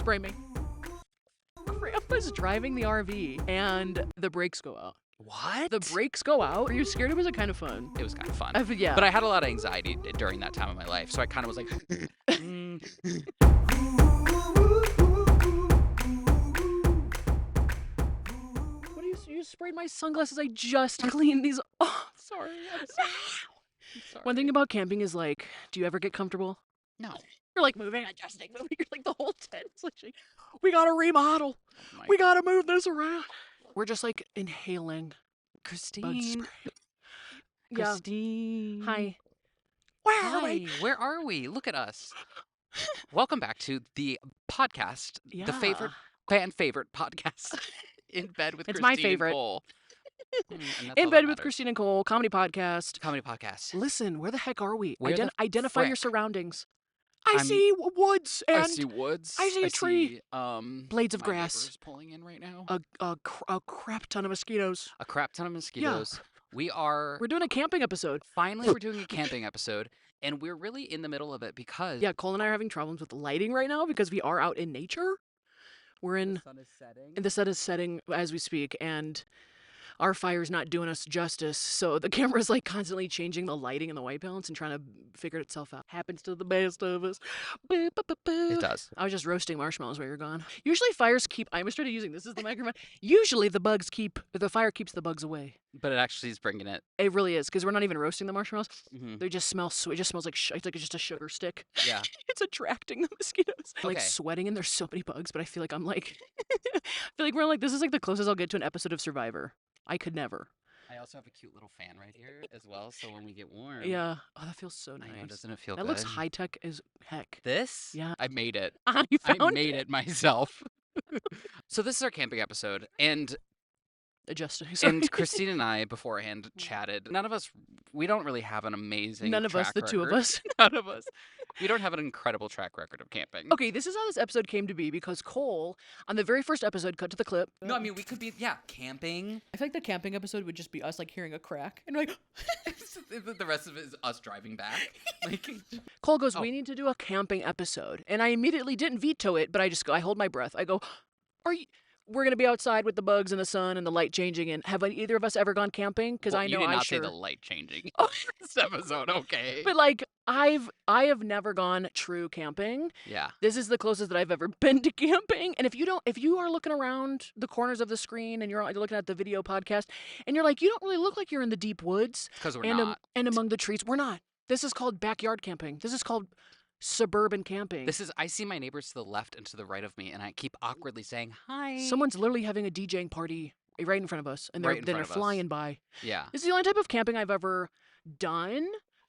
spray me. Grandpa's driving the RV and the brakes go out. What? The brakes go out. Were you scared? Or was it kind of fun? It was kind of fun. Yeah. But I had a lot of anxiety during that time of my life, so I kind of was like, What do you sprayed my sunglasses? I just cleaned these. Oh, sorry. I'm sorry. One thing about camping is like, do you ever get comfortable? No. You're like moving, adjusting, moving. You're like the whole tent's like, we gotta remodel. Oh We gotta move this around. We're just like inhaling. Christine. Yeah. Christine. Hi. Where are Hi. we? Where are we? Look at us. Welcome back to the podcast, the favorite fan favorite podcast. In bed with It's Christine my favorite. and Cole. And that's In all that bed with matters. Christine and Cole, comedy podcast. Comedy podcast. Listen, where the heck are we? Where the Identify your frick? surroundings. I I'm- see woods and I see woods. I see a tree. See, Blades of my grass. neighbors pulling in right now. a crap ton of mosquitoes. A crap ton of mosquitoes. We're We're doing a camping episode. finally we're doing a camping episode, and we're really in the middle of it because Yeah, Cole and I are having problems with the lighting right now because we are out in nature. We're in, the sun is setting. and the sun is setting as we speak, and our fire's not doing us justice. So the camera's like constantly changing the lighting and the white balance and trying to figure itself out. Happens to the best of us. It does. I was just roasting marshmallows while you're gone. Usually fires keep. I almost started using this as the microphone. Usually the fire keeps the bugs away. But it actually is bringing it. It really is because we're not even roasting the marshmallows. Mhm. They just smell. It just smells like it's like just a sugar stick. Yeah. It's attracting the mosquitoes. I'm like Okay. sweating and there's so many bugs, but I feel like I'm like, I feel like we're like this is like the closest I'll get to an episode of Survivor. I could never. I also have a cute little fan right here as well, so when we get warm. Yeah. Oh, that feels so nice. I know, doesn't it feel That good? looks high tech as heck. This? Yeah. I made it. You I found made it myself. So this is our camping episode, and Adjusting. Christine and I beforehand chatted. None of us, we don't really have an amazing. None of us, track the two of record. us. None of us. We don't have an incredible track record of camping. Okay, this is how this episode came to be because Cole, on the very first episode, cut to the clip. No, I mean we could be camping. I feel like the camping episode would just be us like hearing a crack and like The rest of it is us driving back. Like, Cole goes, Oh. we need to do a camping episode. And I immediately didn't veto it, but I hold my breath. I go, we're going to be outside with the bugs and the sun and the light changing. And have either of us ever gone camping? Because well, I know you did I not sure. say the light changing. Oh. This episode, okay. But like, I have never gone true camping. Yeah. This is the closest that I've ever been to camping. And if you are looking around the corners of the screen and you're looking at the video podcast and you're like, you don't really look like you're in the deep woods Because we're and not. and among the trees. We're not. This is called backyard camping. This is called suburban camping. I see my neighbors to the left and to the right of me, and I keep awkwardly saying hi. Someone's literally having a DJing party right in front of us, and Right in they're front of us. flying by. Yeah. This is the only type of camping I've ever done.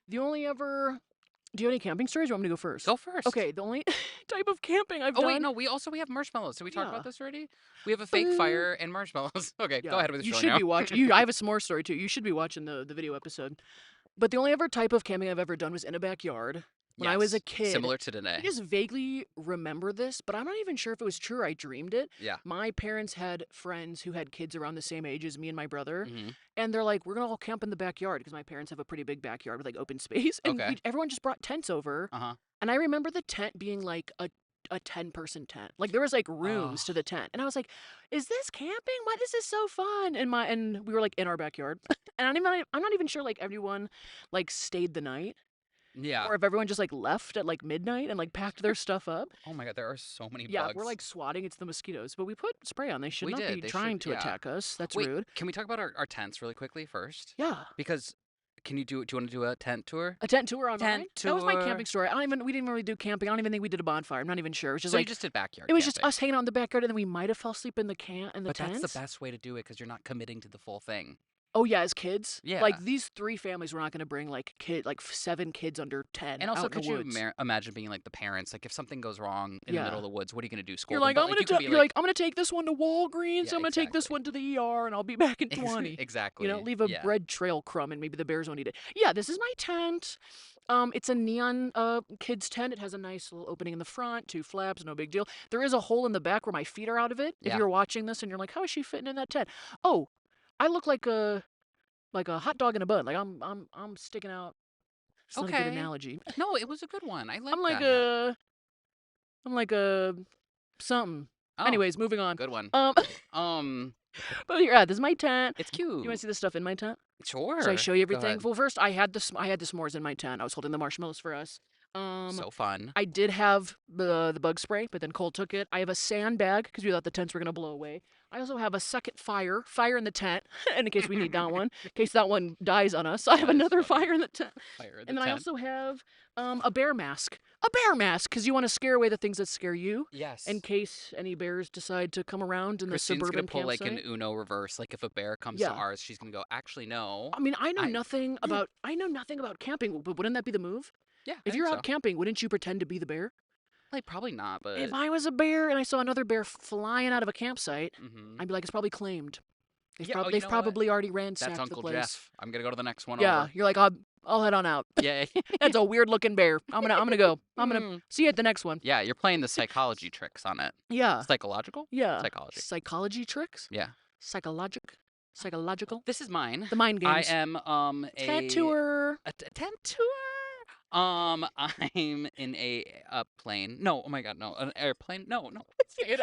Do you have any camping stories? Or you want me to go first? Go first. Okay, the only type of camping I've Oh done. wait, no. We have marshmallows. Did we talk Yeah. about this already? We have a fake fire and marshmallows. Okay, Yeah, go ahead with the you story should now. be watching. I have a s'more story too. You should be watching the video episode. But the only other type of camping I've ever done was in a backyard. When I was a Yes, kid. Similar to today. I just vaguely remember this, but I'm not even sure if it was true or I dreamed it. Yeah. My parents had friends who had kids around the same age as me and my brother. Mhm. And they're like, we're going to all camp in the backyard because my parents have a pretty big backyard with like open space. And Okay. everyone just brought tents over. Uh-huh. And I remember the tent being like a 10-person tent. Like there was like rooms to the tent. And I was like, is this camping? Why this is so fun? And we were like in our backyard. And I'm not even sure like everyone like stayed the night Yeah. or if everyone just like left at like midnight and like packed their stuff up. Oh my god, there are so many Yeah, bugs. we're like swatting. It's the mosquitoes, but we put spray on. They should We not did. be They trying should- to yeah. attack us. That's Wait, rude. Can we talk about our tents really quickly first? Yeah. Because do you want to do a tent tour? A tent tour on Tent mine? That was my tour. camping story. We didn't really do camping. I don't even think we did a bonfire. I'm not even sure. It was just So like you just did backyard it was just camping. us hanging out in the backyard, and then we might have fell asleep in the But tents. that's the best way to do it because you're not committing to the full thing. Oh yeah, as kids. Yeah. Like these 3 families were not going to bring like 7 kids under 10. And also, out in could the you woods. imagine being like the parents? Like, if something goes wrong in the Yeah. middle of the woods, what are you gonna do? Scold You're them? like, But, I'm gonna you could be you're like, I'm gonna take this one to Walgreens. Yeah, I'm gonna take this exactly. one to the ER, and I'll be back in 20. exactly. You know, leave a yeah. bread trail crumb, and maybe the bears won't eat it. Yeah, this is my tent. It's a neon kids tent. It has a nice little opening in the front, 2 flaps, no big deal. There is a hole in the back where my feet are out of it. If Yeah. you're watching this and you're like, how is she fitting in that tent? Oh, I look like a hot dog in a bun. Like I'm sticking out. It's not a good Okay. analogy. No, it was a good one. I like I'm like that. I'm like a something. Oh, Anyways, moving on. good one. Um, but yeah, this is my tent. It's You want to cute. see the stuff in my tent? Sure. Should I show you Go everything? ahead. Well, first I had the s'mores in my tent. I was holding the marshmallows for us. So fun. I did have the bug spray, but then Cole took it. I have a sandbag because we thought the tents were gonna blow away. I also have a second fire in the tent, and in case we need that one, in case that one dies on us, I have That is another funny. fire in the tent. Fire in the And then I tent. also have a bear mask. A bear mask because you want to scare away the things that scare you. Yes. In case any bears decide to come around in the Christine's suburban gonna pull like campsite. an Uno reverse. Like if a bear comes to Yeah. ours, she's gonna go, actually no. I mean, I know I- nothing about camping, but wouldn't that be the move? Yeah. If you're out camping, wouldn't you pretend to be the bear? like probably not, but If I was a bear and I saw another bear flying out of a campsite, Mhm. I'd be like, it's probably claimed. They've, Yeah, oh, you they've know what? probably already ransacked That's the Uncle place. Jeff. I'm gonna go to the next one Yeah, over. you're like, I'll head on out. Yeah. That's a weird looking bear. I'm gonna go. I'm gonna Mm. see you at the next one. Yeah, you're playing the psychology tricks on it. Yeah. Psychological? Yeah. Psychology. Psychology tricks? Yeah. Psychological? This is mine. The mind I games. am a Tattooer. tattooer. I'm in a plane. No, oh my god, no, an airplane. No.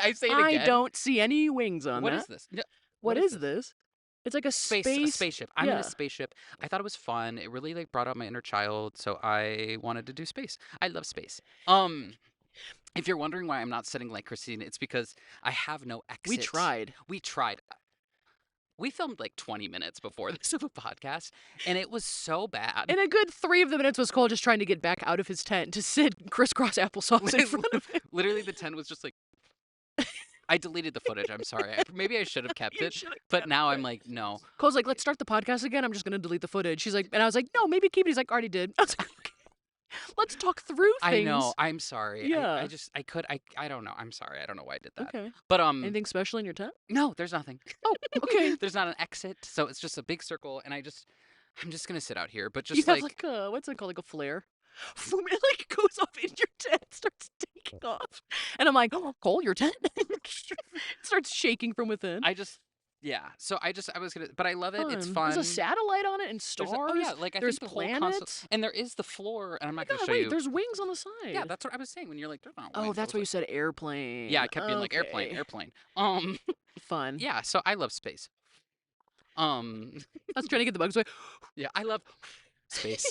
I say it again. I don't see any wings on What that. is this? Yeah, What is this? It's like a a spaceship. I'm in yeah. a spaceship. I thought it was fun. It really like brought out my inner child, so I wanted to do space. I love space. If you're wondering why I'm not sitting like Christine, it's because I have no exit. We tried. We tried. We filmed like 20 minutes before this of a podcast, and it was so bad. And a good 3 of the minutes was Cole just trying to get back out of his tent to sit crisscross applesauce in front of him. Literally, the tent was just like. I deleted the footage. I'm sorry. Maybe I should have kept You it, should've but kept now it. I'm like, no. Cole's like, let's start the podcast again. I'm just gonna delete the footage. She's like, and I was like, no, maybe keep it. He's like, already did. I was like, okay. Let's talk through things. I know. I'm sorry. Yeah. I don't know. I'm sorry. I don't know why I did that. Okay. But Anything special in your tent? no, there's nothing. Oh, okay. There's not an exit, so it's just a big circle, and I'm just gonna sit out here. But You just have like a, what's it called? Like a flare. It like goes off in your tent, starts taking off, and I'm like, oh, Cole, your tent starts shaking from within. yeah. So I was gonna, but I love it. It's fun. There's a satellite on it and There's stars. oh yeah, like I there's think the whole console, planets. and there is the floor, and I'm not God, gonna show wait, you. there's wings on the side. Yeah, that's what I was saying when you're like, there's not Oh, wings. I that's was why you like, said airplane. yeah, I kept being like airplane, Okay. airplane. Fun. Yeah. So I love space. I was trying to get the bugs away. Yeah, I love space.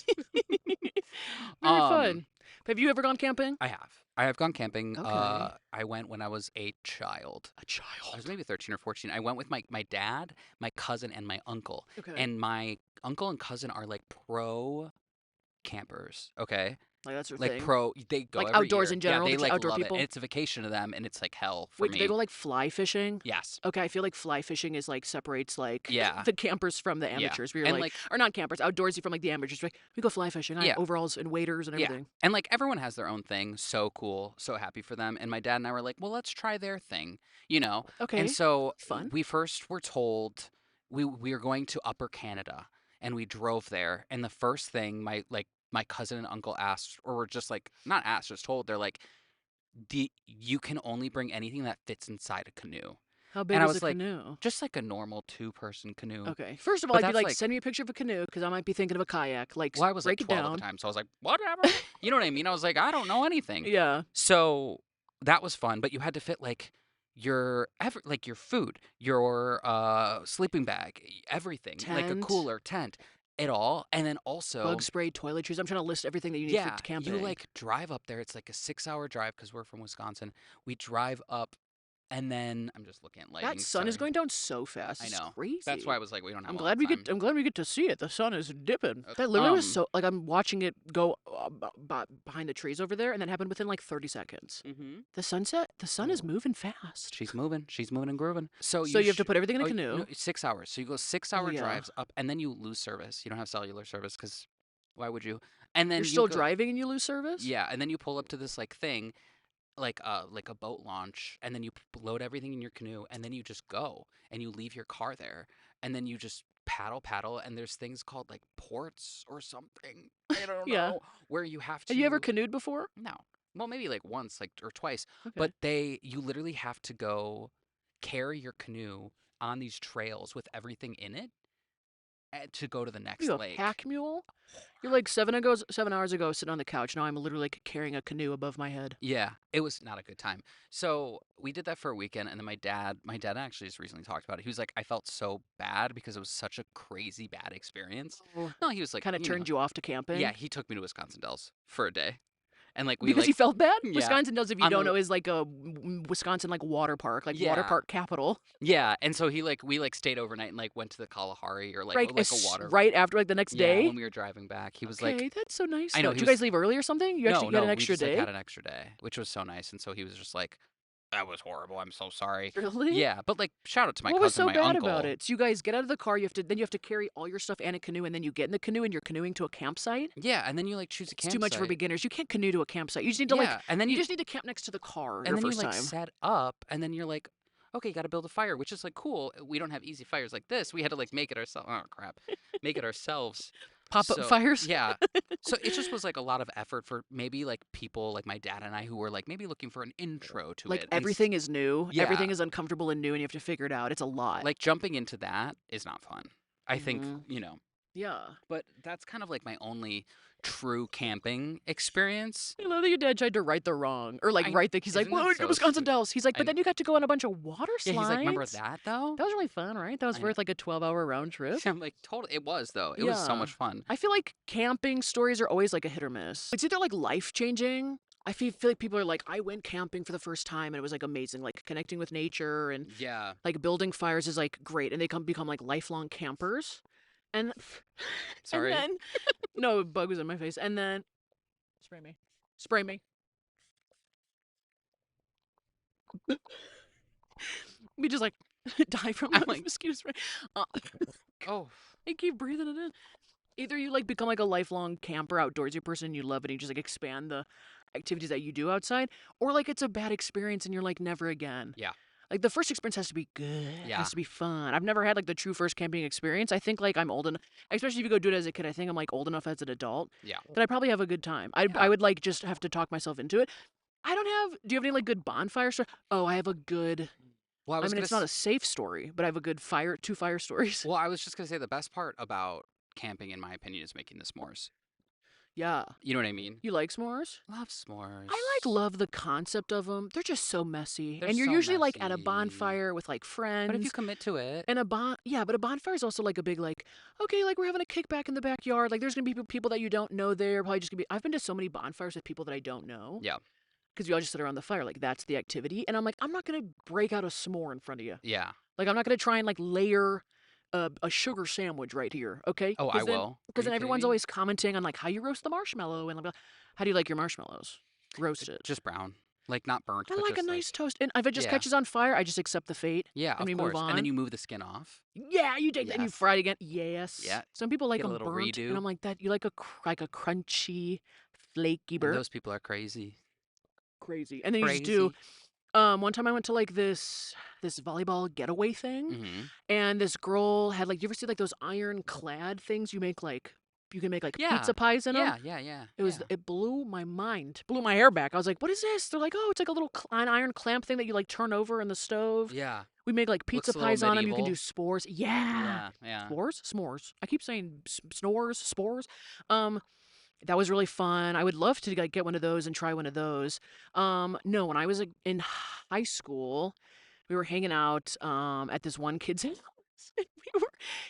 Very fun. Have you ever gone camping? I have. I have gone camping. Okay. I went when I was a child. A child. I was maybe 13 or 14. I went with my dad, my cousin, and my uncle. Okay. And my uncle and cousin are like pro campers. Okay. Like that's your Like thing. they go Like every outdoors year. in general, Yeah, they just like outdoor love people? it. And it's a vacation to them, and it's like hell for Wait, me. do they go like fly fishing? Yes. Okay, I feel like fly fishing is like separates like Yeah. the campers from the amateurs. Where you're And, like, like- or not campers, outdoorsy from like the amateurs. Like we go fly fishing. I have Yeah. overalls and waders and Yeah. everything. And like everyone has their own thing. So cool. So happy for them. And my dad and I were like, well, let's try their thing. You know. Okay. And so Fun. we first were told we were going to Upper Canada, and we drove there. And the first thing my cousin and uncle asked, or were just like not asked, just told, they're like, you can only bring anything that fits inside a canoe, How big and I is was a like, canoe? just like a normal 2-person canoe. Okay. First of all, But I'd be that's like, like- send me a picture of a canoe because I might be thinking of a kayak. Like, Well, I was like break it 12 down. at the time, so I was like, whatever. You know what I mean? I was like, I don't know anything. Yeah. So that was fun, but you had to fit like your food, your sleeping bag, everything, like a Tent. cooler, tent, it all, and then also Bug spray, toiletries. I'm trying to list everything that you need yeah, for camping. you like drive up there. It's like a 6-hour drive because we're from Wisconsin. We drive up, and then I'm just looking at lighting. that sun is sorry. going down so fast. I It's know. crazy. That's why I was like, we don't have. I'm a lot glad of we time. get. I'm glad we get to see it. The sun is dipping. That literally was um, so. Like I'm watching it go behind the trees over there, and that happened within like 30 seconds. Mm-hmm. The sunset. The sun is Oh. moving fast. She's moving. She's moving and grooving. So So you have to sh- put everything in a oh, canoe. no, 6 hours. So you go 6-hour yeah. drives up, and then you lose service. You don't have cellular service because why would you? And then You're you still go- driving and you lose service. Yeah, and then you pull up to this like thing, like a boat launch, and then you load everything in your canoe, and then you just go and you leave your car there, and then you just paddle, and there's things called like ports or something. I don't Yeah. know where you have to. Have you ever canoed before? No. Well, maybe like once, like or twice, Okay. but you literally have to go carry your canoe on these trails with everything in it. to go to the Are next you a lake. pack mule? You're like 7 hours ago sitting on the couch. Now I'm literally like carrying a canoe above my head. Yeah, it was not a good time. So we did that for a weekend, and then my dad actually just recently talked about it. He was like, I felt so bad because it was such a crazy bad experience. Oh, No, he was like, kind of turned you off to yeah, camping he took me to Wisconsin Dells for a day, and like we because like, he felt bad. yeah, Wisconsin Dells, if you on don't the know, is like a Wisconsin like water park, like water yeah, park capital. yeah, and so we like stayed overnight and like went to the Kalahari or Right, like a water. right after like the next Yeah, when day. we were driving back, he was like, Okay, that's so nice I know though. he Did you was guys leave early or something? no, You had no, an we extra just like had day? an extra day, which was so nice, and so he was just like, that was horrible. I'm so sorry. Really? Yeah, but like shout out to my What was cousin, so my bad about uncle. it? So you guys get out of the car, then you have to carry all your stuff and a canoe, and then you get in the canoe and you're canoeing to a campsite? Yeah, and then you like choose a It's too much for campsite. beginners. You can't canoe to a campsite. You just need to like Yeah, and then you just need to camp next to the car your you first like time. set up, and then you're like, okay, you got to build a fire, which is like cool. We don't have easy fires like this. We had to like make it ourselves. Oh crap, make it ourselves. Pop-up So fires? yeah, so it just was like a lot of effort for maybe like people like my dad and I who were like maybe looking for an intro to Like it. everything is new. Yeah, Everything is uncomfortable and new and you have to figure it out. It's a lot. like jumping into that is not fun. I think Mhm. Yeah. but that's kind of like my only true camping experience. I love that your dad tried to right the wrong. Or like right the he's like, Isn't well, that so Wisconsin sweet? Dells. He's like, I but kn- then you got to go on a bunch of water yeah, slides. he's like, remember that though? That was really fun, right? That was I know. worth like a 12-hour round trip. I'm like, totally. It was though. It was so Yeah. much fun. I feel like camping stories are always like a hit or miss. It's either like life changing. I feel like people are like, I went camping for the first time and it was like amazing, like connecting with nature and Yeah. like building fires is like great, and they become like lifelong campers. And Sorry. and then no, a bug was in my face. And then spray me. We just like die from I'm the like- mosquito spray. Uh, Oh, I keep breathing it in. Either you like become like a lifelong camper, outdoorsy person, and you love it, and you just like expand the activities that you do outside, or like it's a bad experience and you're like never again. Yeah. Like the first experience has to be good. It Yeah. has to be fun. I've never had like the true first camping experience. I think like I'm old enough, especially if you go do it as a kid. I think I'm like old enough as an adult yeah. that I probably have a good time. I Yeah. would like just have to talk myself into it. I don't have. Do you have any like good bonfire story? Oh, I have a good. Well, I mean, it's not a safe story, but I have a good two fire stories. Well, I was just gonna say the best part about camping, in my opinion, is making the s'mores. Yeah. You know what I mean? You like s'mores? Love s'mores. I like love the concept of them. They're just so messy, They're and you're so usually like at a messy. bonfire with like friends. But if you commit to it, And but a bonfire is also like a big like, okay, like we're having a kickback in the backyard. Like there's gonna be people that you don't know there. Probably just gonna be. I've been to so many bonfires with people that I don't know. Yeah. Because we all just sit around the fire. Like that's the activity. And I'm like, I'm not gonna break out a s'more in front of you. yeah. Like I'm not gonna try and like layer a sugar sandwich right here. Okay. Oh, I will. Because Are then you everyone's kidding me? always commenting on like how you roast the marshmallow and like, how do you like your marshmallows? Roasted. Just brown, like not burnt. I but like a just nice toast. And if it just Yeah. catches on fire, I just accept the fate. Yeah, and of we move course. And then on. you move the skin off. Yeah, you take that and you Yes. fry it again. Yes. Yeah. Some people like Get a them little burnt, redo. and I'm like that. You like a crunchy, flaky And burnt. those people are crazy. Crazy. And then you just do. One time I went to like this volleyball getaway thing, Mm-hmm. and this girl had like, you ever see like those ironclad things you make like, you can make like Yeah. pizza pies in them? Yeah. It blew my mind, blew my hair back. I was like, what is this? They're like, oh, it's like a little an iron clamp thing that you like turn over in the stove. Yeah. We make like pizza Looks a little pies on them. You can do medieval. s'mores. Yeah. Yeah. S'mores. I keep saying snores, spores. That was really fun. I would love to like get one of those and try one of those. No, when I was in high school, we were hanging out at this one kid's house.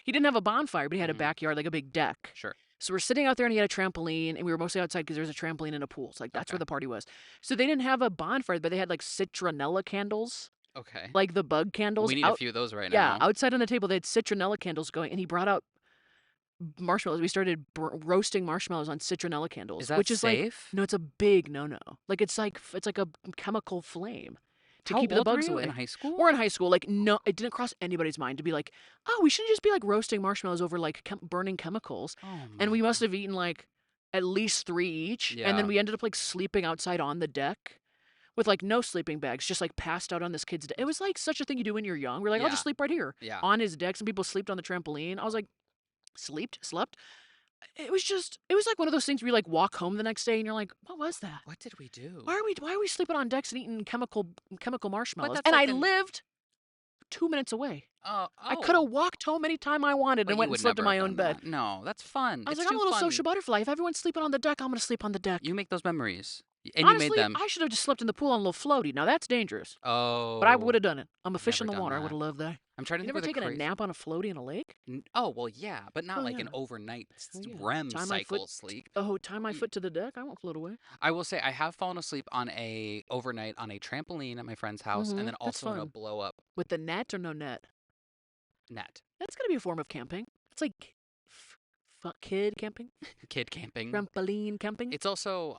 He didn't have a bonfire, but he had a Mhm. backyard, like a big deck. Sure. So we're sitting out there and he had a trampoline, and we were mostly outside because there's a trampoline and a pool. So like that's where Okay. the party was. So they didn't have a bonfire, but they had like citronella candles, Okay. like the bug candles. We need a few of those right Yeah, now. outside on the table they had citronella candles going, and he brought out marshmallows. We started roasting marshmallows on citronella candles, Is that which is like safe? no, it's a big no. Like it's like a chemical flame to How keep the old were bugs you? away. In high school? Or in high school, like no, it didn't cross anybody's mind to be like, oh, we shouldn't just be like roasting marshmallows over like burning chemicals. Oh And we my must have eaten like at least 3 each, and Yeah. then we ended up like sleeping outside on the deck. With like no sleeping bags, just like passed out on this kid's deck. It was like such a thing you do when you're young. We're like, I'll just Yeah. sleep right here Yeah. on his deck. Some people slept on the trampoline. I was like, slept. It was like one of those things where you like walk home the next day and you're like, what was that? What did we do? Why are we sleeping on decks and eating chemical marshmallows? that's And like I an- lived 2 minutes away. I could Oh, have walked home anytime I wanted but and you went and would slept in never have my own done bed. that. No, that's fun. I was It's like, I'm a too little fun. social butterfly. If everyone's sleeping on the deck, I'm gonna sleep on the deck. You make those memories, and you made Honestly, them. I should have just slept in the pool on a little floaty. Now that's dangerous. But I would Oh, have done it. I'm a I've fish in never the done water. I would that. have loved that. I'm trying to You think never where the taken a crazy. nap on a floaty in a lake? Oh well, yeah, but not Oh like an yeah. overnight Oh yeah. REM Tie my foot. cycle sleep. Tie my Y- foot to the deck. I won't float away. I will say I have fallen asleep on a overnight on a trampoline at my friend's house, and then That's also in a fun. blow up With the net or no net? net. That's gonna be a form of camping. It's like kid camping, Kid camping. trampoline camping. It's also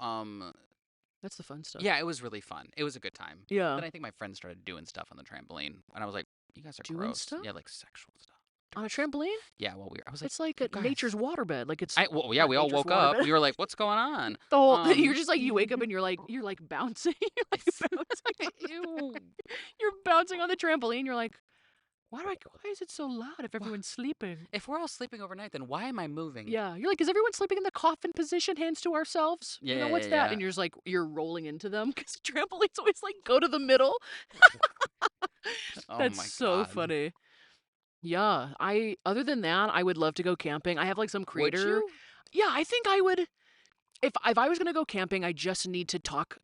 That's the fun stuff. yeah, it was really fun. It was a good time. Yeah. Then I think my friends started doing stuff on the trampoline, and I was like, "You guys are Doing gross." stuff Yeah, like sexual stuff. on a trampoline. Yeah, well, I was like, It's like "You a guys." nature's waterbed. Like it's Well, yeah, not we all nature's woke up. waterbed. We were like, "What's going on?" The whole you're just like you wake up and you're like bouncing. You're like bouncing. Ew. You're bouncing on the trampoline. You're like, why is it so loud if Wha- everyone's sleeping? If we're all sleeping overnight, then why am I moving? Yeah, you're like, is everyone sleeping in the coffin position, hands to ourselves? Yeah, You know yeah, what's yeah, that? yeah. And you're just like, you're rolling into them because trampolines always like go to the middle. Oh That's my so god. funny. Yeah, other than that, I would love to go camping. I have like some Would creator. you? Yeah, I think I would. If I was gonna go camping, I just need to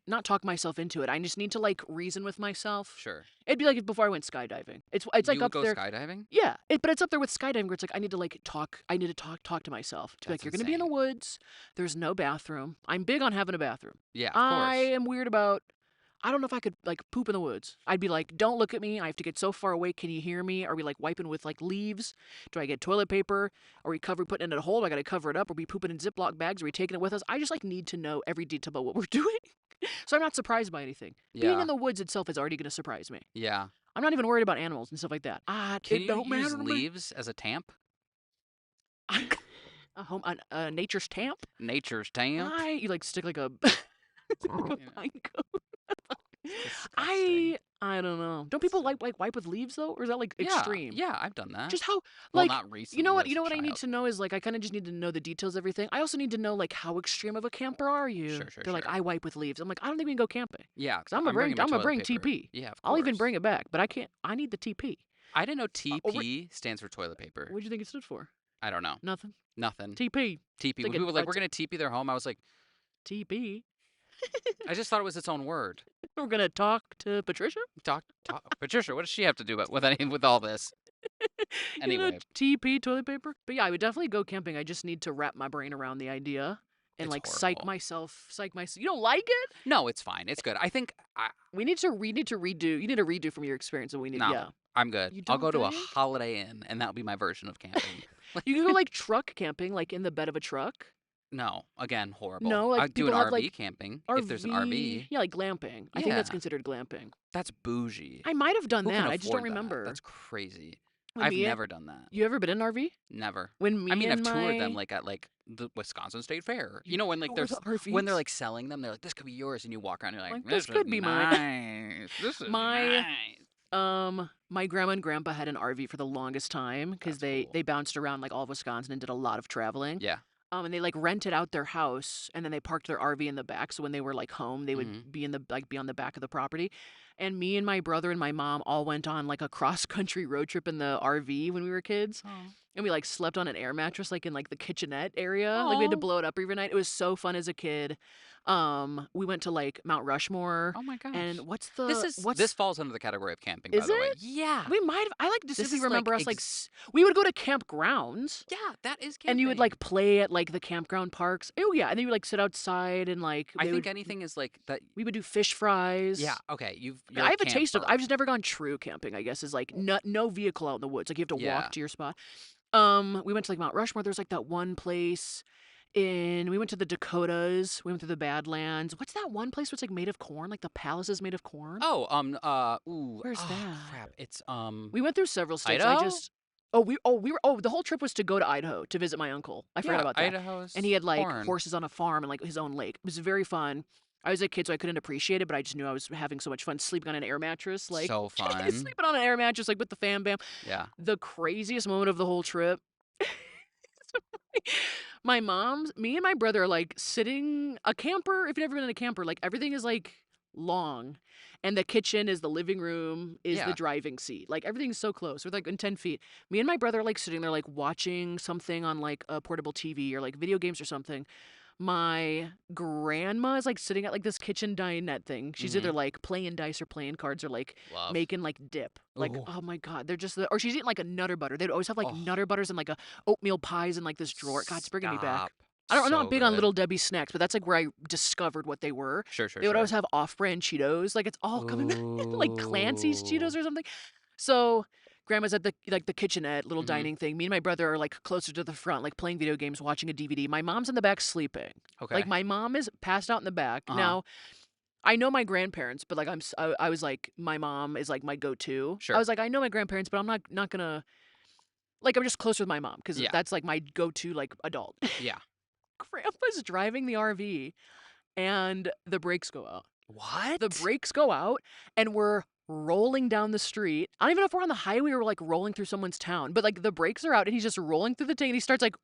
not talk myself into it. I just need to like reason with myself. Sure. It'd be like if before I went skydiving. It's You like would up go there. skydiving? Yeah, but it's up there with skydiving where it's like I need to like talk. I need to talk to myself to be like, That's you're gonna be in the insane. woods. There's no bathroom. I'm big on having a bathroom. Yeah, of I course. am weird about. I don't know if I could like poop in the woods. I'd be like, don't look at me. I have to get so far away. Can you hear me? Are we like wiping with like leaves? Do I get toilet paper? Are we putting it in a hole? Do I got to cover it up? Are we pooping in Ziploc bags? Are we taking it with us? I just like need to know every detail about what we're doing. So I'm not surprised by anything. Being Yeah. in the woods itself is already going to surprise me. Yeah. I'm not even worried about animals and stuff like that. Can It you don't use matter to me. leaves as a tamp? A nature's tamp. Nature's tamp? You like stick like a, like a Yeah. pine cone. Disgusting. I don't know. Don't people like wipe with leaves though, or is that like Yeah. extreme? Yeah, I've done that. Just how Well, like not recently. you know what as a I need child. to know is like I kind of just need to know the details of everything. I also need to know like how extreme of a camper are you? Sure, They're like sure. I wipe with leaves. I'm like I don't think we can go camping. Yeah, Cause I'm bringing my gonna toilet bring paper. TP. Yeah, of I'll even course. bring it back, but I can't. I need the TP. I didn't know Over- TP stands for toilet paper. What do you think it stood for? I don't know. Nothing. Nothing. TP. TP. When Thinking, people were like, we're gonna TP their home, I was like, TP. I just thought it was its own word. We're gonna talk to Patricia. Talk. Patricia, what does she have to do with all this? You know, Anyway. TP toilet paper. But yeah, I would definitely go camping. I just need to wrap my brain around the idea and It's like horrible. psych myself. You don't like it? No, it's fine. It's good. I think We need to redo. You need to redo from your experience, and we need no, yeah. I'm good. You I'll go don't to a think? Holiday Inn, and that'll be my version of camping. You can go like truck camping, like in the bed of a truck. No, again, horrible. No, like, I'd do an people have, RV like, camping if there's an RV. Yeah, like glamping. I think that's Yeah. considered glamping. That's bougie. I might have done Who can that. I just don't afford that? remember. That's crazy. When I've me and- never done that. You ever been in an RV? Never. When me I mean, I've and toured them my- like at like the Wisconsin State Fair. You know when like Oh, there's the RVs? when they're like selling them, they're like this could be yours, and you walk around, and you're like, Like, this is could be mine." nice. This is My- nice. My grandma and grandpa had an RV for the longest time because That's cool. they bounced around like all of Wisconsin and did a lot of traveling. Yeah. And they like rented out their house and then they parked their RV in the back. So when they were like home, they would Mhm. be be on the back of the property. And me and my brother and my mom all went on like a cross country road trip in the RV when we were kids. And we like slept on an air mattress like in like the kitchenette area. Like we had to Aw. blow it up every night. It was so fun as a kid. We went to like Mount Rushmore. Oh my gosh. And what's the this falls under the category of camping, Is by the way. it? Yeah. we might have I like distinctly is, like, remember us like we would go to campgrounds. Yeah, that is camping. And you would like play at like the campground parks. Oh yeah, and then you would like sit outside and like I they think would, anything is like that. we would do fish fries. Yeah. Okay. You're I have a taste of. camper. I've just never gone true camping. I guess is like no vehicle out in the woods. Like you have to Yeah. walk to your spot. We went to like Mount Rushmore. There's like that one place. We went to the Dakotas. We went to the Badlands. What's that one place where it's like made of corn? Like the palace is made of corn. Oh. Ooh. Where's oh, that? Crap. It's We went through several states. Idaho? I just. The whole trip was to go to Idaho to visit my uncle. I forgot yeah, about that. Idaho's And he had like corn. horses on a farm and like his own lake. It was very fun. I was a kid, so I couldn't appreciate it, but I just knew I was having so much fun sleeping on an air mattress, like So fun. sleeping on an air mattress, like with the fan bam. Yeah. The craziest moment of the whole trip. Me and my brother are like sitting a camper. If you've never been in a camper, like everything is like long, and the kitchen is the living room, is the Yeah. driving seat. Like everything's so close. We're like in 10 feet. Me and my brother are like sitting there like watching something on like a portable TV or like video games or something. My grandma is like sitting at like this kitchen dinette thing. She's either Mhm. like playing dice or playing cards or like Love. making like dip. Like, Ooh. oh my God, they're just or she's eating like a Nutter Butter. They'd always have like Oh, Nutter Butters and like a oatmeal pies in like this drawer. God, it's bringing me back. stop. I'm not So big on good. Little Debbie snacks, but that's like where I discovered what they were. Sure, sure, They would always sure. have off-brand Cheetos. Like it's all coming back, like Clancy's Ooh. Cheetos or something. So grandma's at the like the kitchenette, little Mhm. dining thing. Me and my brother are like closer to the front, like playing video games, watching a DVD. My mom's in the back sleeping. Like Okay. my mom is passed out in the back. Uh-huh. Now I know my grandparents, but like I was like my mom is like my go-to. I Sure. was like I know my grandparents, but I'm not gonna like I'm just close with my mom because Yeah. that's like my go-to like adult. Yeah. Grandpa's driving the RV and the brakes go out. The What? brakes go out and we're rolling down the street. I don't even know if we're on the highway or like rolling through someone's town, but like the brakes are out and he's just rolling through the thing and he starts like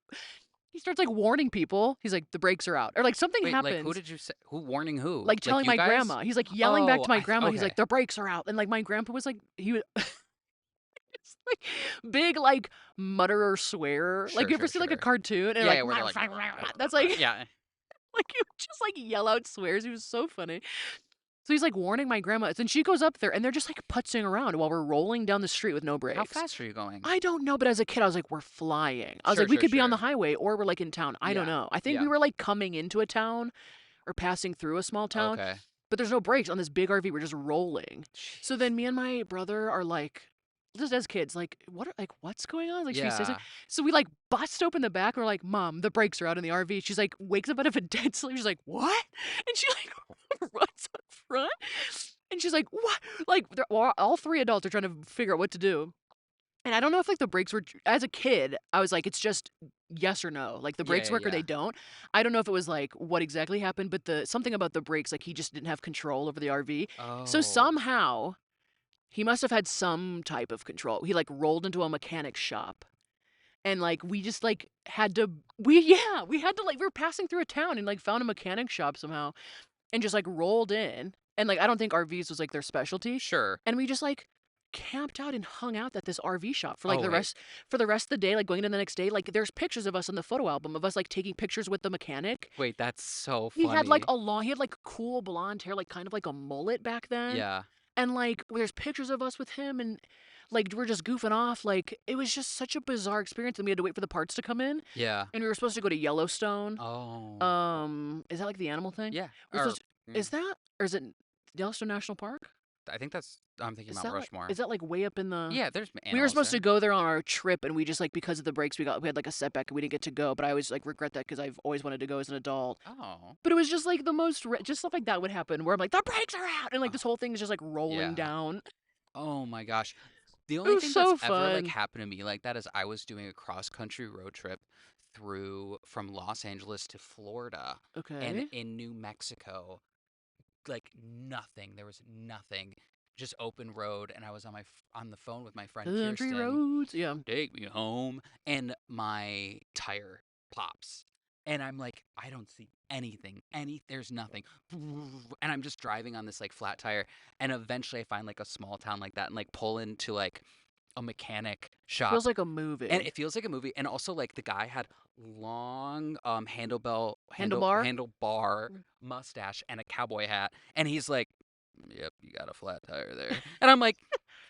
warning people. He's like the brakes are out or like something Wait, like who happens. did you say? Who warning who? Like Like telling you my guys? grandma. He's like yelling back Oh, to my grandma. He's okay. like the brakes are out and like my grandpa was like he was it's like big like mutterer swearer. Like Sure, you ever sure, see like a sure. cartoon and Yeah, like yeah, where they're like, that's like yeah. like he would just like yell out swears. He was so funny. So he's like warning my grandma. Then she goes up there and they're just like putzing around while we're rolling down the street with no How brakes. fast are you going? I don't know, but as a kid, I was like, we're flying. I was Sure, like, we sure, could be on the sure. highway or we're like in town. I don't Yeah. know. I think Yeah. we were like coming into a town or passing through a small town, Okay. but there's no brakes on this big RV. We're just rolling. So Jeez. then me and my brother are like, just as kids, like, what's going on? Like, should we say Yeah. something? So we like bust open the back. And we're like, Mom, the brakes are out in the RV. She's like, wakes up out of a dead sleep. She's like, what? And she like runs up front. And she's like, what? Like, all three adults are trying to figure out what to do. And I don't know if like the brakes were, as a kid, I was like, it's just yes or no. Like the Yeah, brakes yeah, work or yeah. they don't. I don't know if it was like what exactly happened, but something about the brakes, like he just didn't have control over the RV. So Oh. somehow he must have had some type of control. He like rolled into a mechanic shop and like we just like had to we had to like we were passing through a town and like found a mechanic shop somehow and just like rolled in. And like I don't think RVs was like their specialty. Sure. And we just like camped out and hung out at this RV shop for like Oh, the wait. rest of the day, like going into the next day. Like there's pictures of us in the photo album of us like taking pictures with the mechanic. Wait, that's so He funny. had like cool blonde hair, like kind of like a mullet back then. Yeah. And like there's pictures of us with him and like we're just goofing off. Like it was just such a bizarre experience and we had to wait for the parts to come in. Yeah. And we were supposed to go to Yellowstone. Oh. Is that like the animal thing? Yeah. We're Or supposed is that or is it Yellowstone National Park? I think that's I'm thinking Is Mount that like Rushmore. is that like way up in the Yeah, there's We were animals supposed to there. go there on our trip and we just like because of the breaks we had like a setback and we didn't get to go, but I always like regret that because I've always wanted to go as an adult. Oh. But it was just like the most just stuff like that would happen where I'm like the brakes are out and like this Oh, whole thing is just like rolling yeah. down. Oh my gosh. The It only was thing that's so ever like fun. happened to me like that is I was doing a cross country road trip through from Los Angeles to Florida and Okay. in New Mexico like nothing. There was nothing. Just open road and I was on the phone with my friend Country Kirsten. roads. Yeah. Take me home. And my tire pops. And I'm like, I don't see anything. There's nothing. And I'm just driving on this like flat tire. And eventually I find like a small town like that and like pull into like a mechanic shop. Feels like a And movie. it feels like a movie. And also like the guy had long handlebar Mm. mustache and a cowboy hat. And he's like, yep, you got a flat tire there. And I'm like,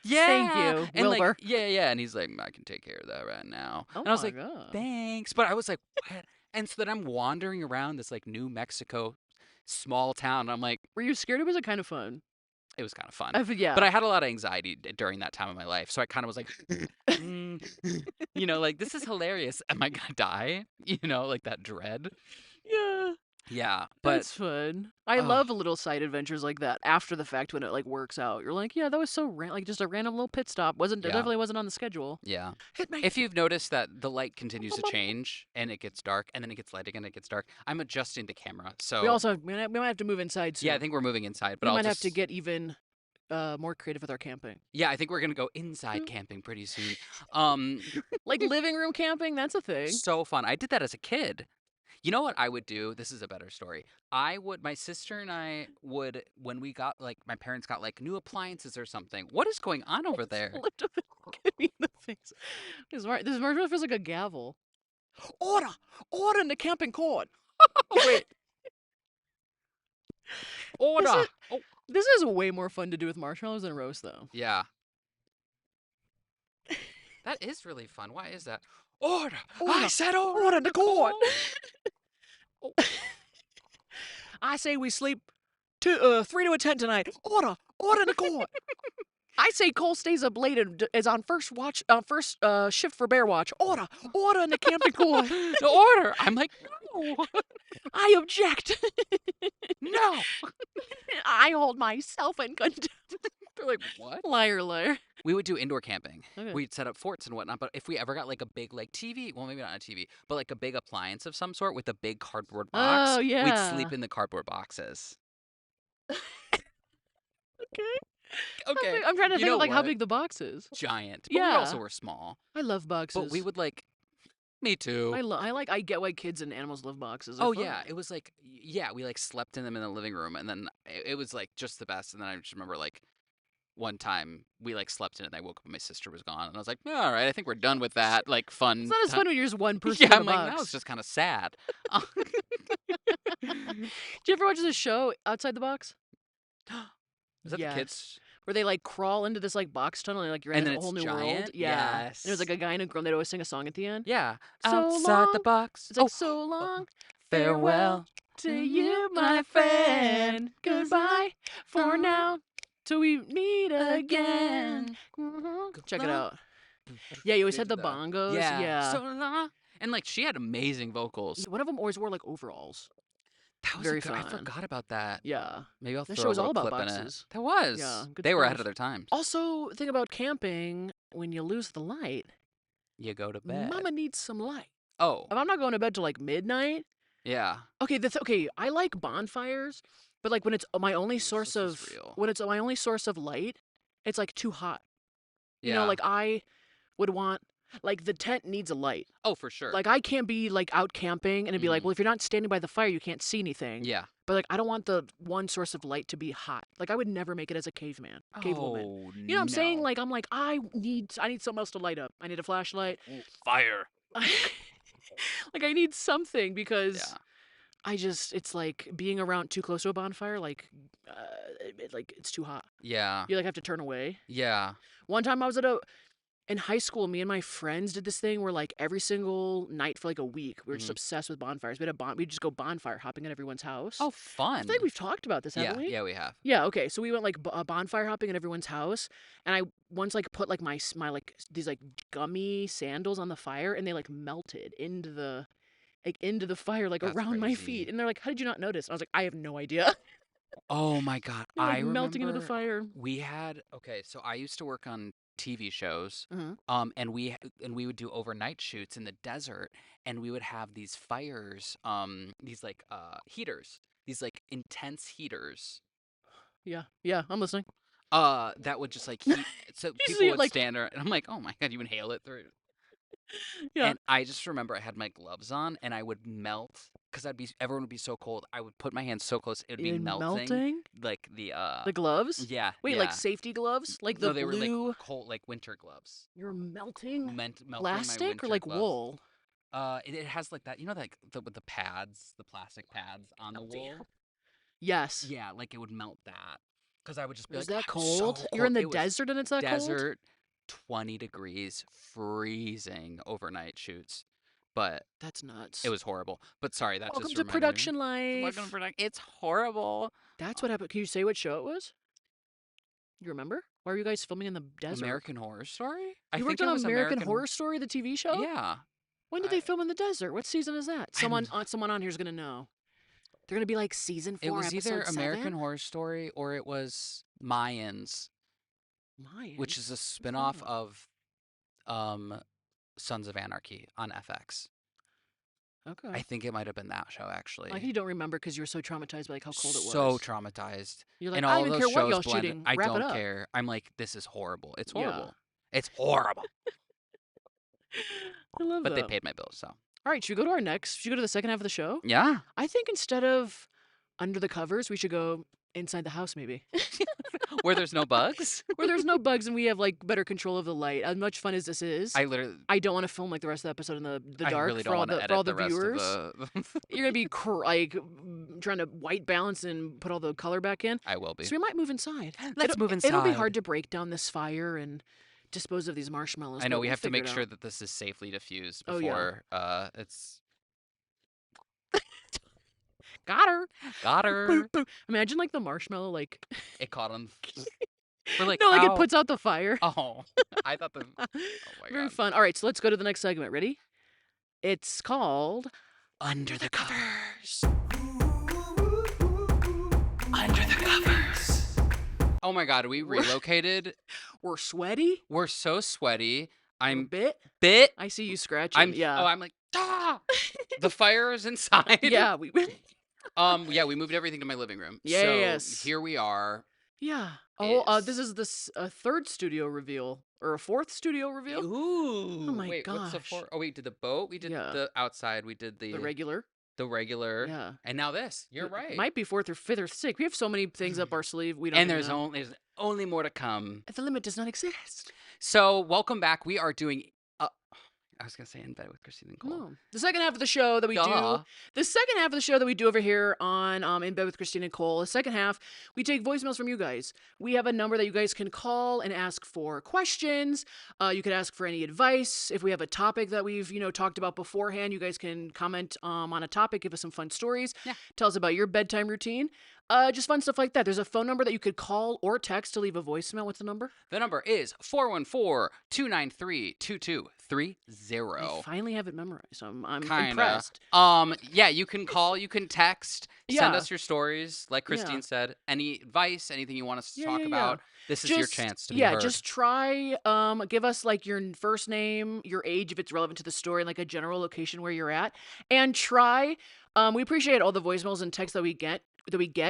Thank yeah. you, And like, Wilbur. yeah, yeah. And he's like, I can take care of that right now. Oh And I was my like, god. thanks. But I was like, what? And so then I'm wandering around this like New Mexico small town. And I'm like, Were you scared or was it kind of fun? it was kind of fun. Yeah. But I had a lot of anxiety during that time of my life. So I kind of was like, mm, like this is hilarious. Am I going to die? Like that dread. Yeah. Yeah. But, That's fun. I oh, love little side adventures like that after the fact when it like works out. You're like, yeah, that was so like just a random little pit stop. yeah. Definitely wasn't on the schedule. Yeah. Hit me. If you've noticed that the light continues to change and it gets dark and then it gets light again, it gets dark, I'm adjusting the camera. So We might have to move inside soon. yeah, I think we're moving inside, but we I'll might have to just get even more creative with our camping. yeah, I think we're gonna go inside camping pretty soon. Um, Like living room camping, that's a thing. so fun. I did that as a kid. You know what I would do? This is a better story. My sister and I would, when we got, like, my parents got, like, new appliances or something. What is going on over there? Lift up and give me the face. This marshmallow feels like a gavel. Order! Order in the camping court! Oh, wait. Order! is- Oh, This is way more fun to do with marshmallows than roast, though. yeah. That is really fun. Why is that? Order! I Order! said order! Order in the court! Oh, I say we sleep 3 to a 10 tonight. Order! Order in the court! I say Cole stays up late and is on first shift for bear watch. Order! Order in the camping court! the order! I'm like, no! I object! No! I hold myself in contempt. They're like, what? Liar, liar. We would do indoor camping. Okay. We'd set up forts and whatnot, but if we ever got like a big like TV, well maybe not a TV, but like a big appliance of some sort with a big cardboard box, Oh, we'd yeah. sleep in the cardboard boxes. Okay. Okay. I'm trying to You think know of like how what? big the box is. Giant. But we also Yeah. were small. I love boxes. But we would like me too. I get why kids and animals love boxes. They're Oh fun. yeah, it was like yeah, we like slept in them in the living room and then it was like just the best and then I just remember like one time we like slept in it and I woke up and my sister was gone and I was like, all right, I think we're done with that like fun. It's not as time." fun when you're just one person Yeah, in I'm the like box. that was just kind of sad. Did you ever watch this show Outside the Box? Is that Yes. the kids? Where they like crawl into this like box tunnel and like you're in And then a whole it's new world. giant? Yeah. And it was like Yes. a guy and a girl and they'd always sing a song at the end. Yeah. So Outside the long. box. It's like Oh, so long. farewell. To you, my friend. Goodbye for now. Till we meet again. Check it out. Yeah, you always They had the did that. bongos. Yeah. Yeah. So long. And like she had amazing vocals. One of them always wore like overalls. That was Very a good, I fun. forgot about that. Yeah. Maybe I'll That throw show a was all little about clip in it. boxes. That was. Yeah, good They were ahead stuff. of their times. Also, thing about camping, when you lose the light, You go to bed. Mama needs some light. Oh, If I'm not going to bed till like midnight, yeah. okay, okay, I like bonfires, but like when it's my only This source is of real. when it's my only source of light, it's like too hot. Yeah. You know, like I would want like the tent needs a light. oh, for sure. Like I can't be like out camping and it'd be like, Mhm. well, if you're not standing by the fire, you can't see anything. yeah. But like I don't want the one source of light to be hot. Like I would never make it as a caveman, cavewoman. Oh, You know what I'm saying? no. Like I'm like I need something else to light up. I need a flashlight. Ooh, fire. Like I need something because Yeah. it's like being around too close to a bonfire. Like, like it's too hot. Yeah. You like have to turn away. Yeah. One time I was in high school. Me and my friends did this thing where like every single night for like a week we were just Mhm. obsessed with bonfires. We'd just go bonfire hopping at everyone's house. Oh, I fun. think we've talked about this, haven't yeah. we? Yeah, we have. Yeah, okay. So we went like bonfire hopping at everyone's house, and I once like put like my like these like gummy sandals on the fire, and they like melted into the fire like That's around my crazy. feet. And they're like, "How did you not notice?" And I was like, "I have no idea." Oh my God. They're, like, I melting into the remember fire. we had okay, so I used to work on TV shows, Mhm. and we would do overnight shoots in the desert, and we would have these fires, these like heaters, these like intense heaters, Yeah, yeah. I'm listening. that would just like heat. So see people it, would like- stand there, and I'm like, oh my God, you inhale it through. Yeah. And I just remember I had my gloves on, and I would melt because everyone would be so cold. I would put my hands so close, it would be In melting, like the the gloves. yeah. Wait, yeah. like safety gloves, like the no, they blue. were like cold, like winter gloves. You're melting Melting my plastic or winter like gloves. wool. It has like that, you know, like with the pads, the plastic pads on the Melting. wool. Yes. Yeah, like it would melt that. Because I would just be Is like, that "I'm so cold? You're in cold." the It was desert and it's that cold. desert, 20 degrees, freezing overnight shoots. But That's nuts. it was horrible. But sorry, that Welcome just to reminded me. production life. Welcome to production. It's horrible. That's what happened. Can you say what show it was? You remember? Why were you guys filming in the desert? American Horror Story? You I worked think it on was American Horror Story, the TV show? Yeah. When did they I- film in the desert? What season is that? Someone on here's gonna know. They're gonna be like season 4, It was either episode American 7? Horror Story or it was Mayans, which Mayans? is a What's that spin-off about? of Sons of Anarchy on FX. Okay. I think it might have been that show actually. Like you don't remember because you were so traumatized by like how cold it was. So traumatized. You're like, And I all don't of even those care what shows y'all blended. shooting. I Wrap it don't up. care. I'm like, this is horrible. It's Yeah. horrible. It's horrible. I love But that. they paid my bills, so. All right, should we go to our next? Should we go to the second half of the show? Yeah. I think instead of under the covers, we should go inside the house, maybe. Where there's no bugs. Where there's no bugs and we have like better control of the light. As much fun as this is, I literally. I don't want to film like the rest of the episode in the I dark really for don't all want to the edit for all the rest viewers. of the. You're gonna be trying to white balance and put all the color back in. I will be. So we might move inside. Let's move It'll be inside. hard to break down this fire and dispose of these marshmallows. I know but we we'll have to figure make it sure out. that this is safely diffused Oh, yeah. before it's Got her. got her. Boop, boop. Imagine like the marshmallow, like It caught on. We're like, no, like "Ow." it puts out the fire. Oh, I thought the. Oh my Very god. fun. All right, so let's go to the next segment. Ready? It's called Under the covers. Under the Covers. Oh my god, we relocated. We're sweaty. We're so sweaty. I'm I'm bit. bit. I see you scratching. I'm yeah. Oh, I'm like, ah! The fire is inside. yeah. We. Yeah, we moved everything to my living room. So Yes. here we are. yeah. Oh, Is- this is the third studio reveal or a fourth studio reveal. Ooh. my wait, what's the gosh. four? Oh, we did the boat. We did Yeah. the outside. We did The regular. the regular. Yeah. And now this. You're It right. Might be fourth or fifth or sixth. We have so many things up our sleeve. We don't. And even know. there's only more to come. The limit does not exist. So welcome back. We are doing. I was gonna say In Bed with Christine and Cole. No. The second half of the show that we Duh. do. The second half of the show that we do over here on In Bed with Christine and Cole. The second half, we take voicemails from you guys. We have a number that you guys can call and ask for questions. You could ask for any advice. If we have a topic that we've talked about beforehand, you guys can comment on a topic, give us some fun stories. Yeah. Tell us about your bedtime routine. Just fun stuff like that. There's a phone number that you could call or text to leave a voicemail. What's the number? The number is 414-293-2230. I finally have it memorized. I'm Kinda. impressed. Yeah, you can call, you can text, send Yeah. us your stories, like Christine Yeah. said. Any advice, anything you want us to Yeah, talk yeah, yeah. about, this is your chance to be yeah, heard. just try give us like your first name, your age if it's relevant to the story, and like a general location where you're at. And try we appreciate all the voicemails and texts that we get.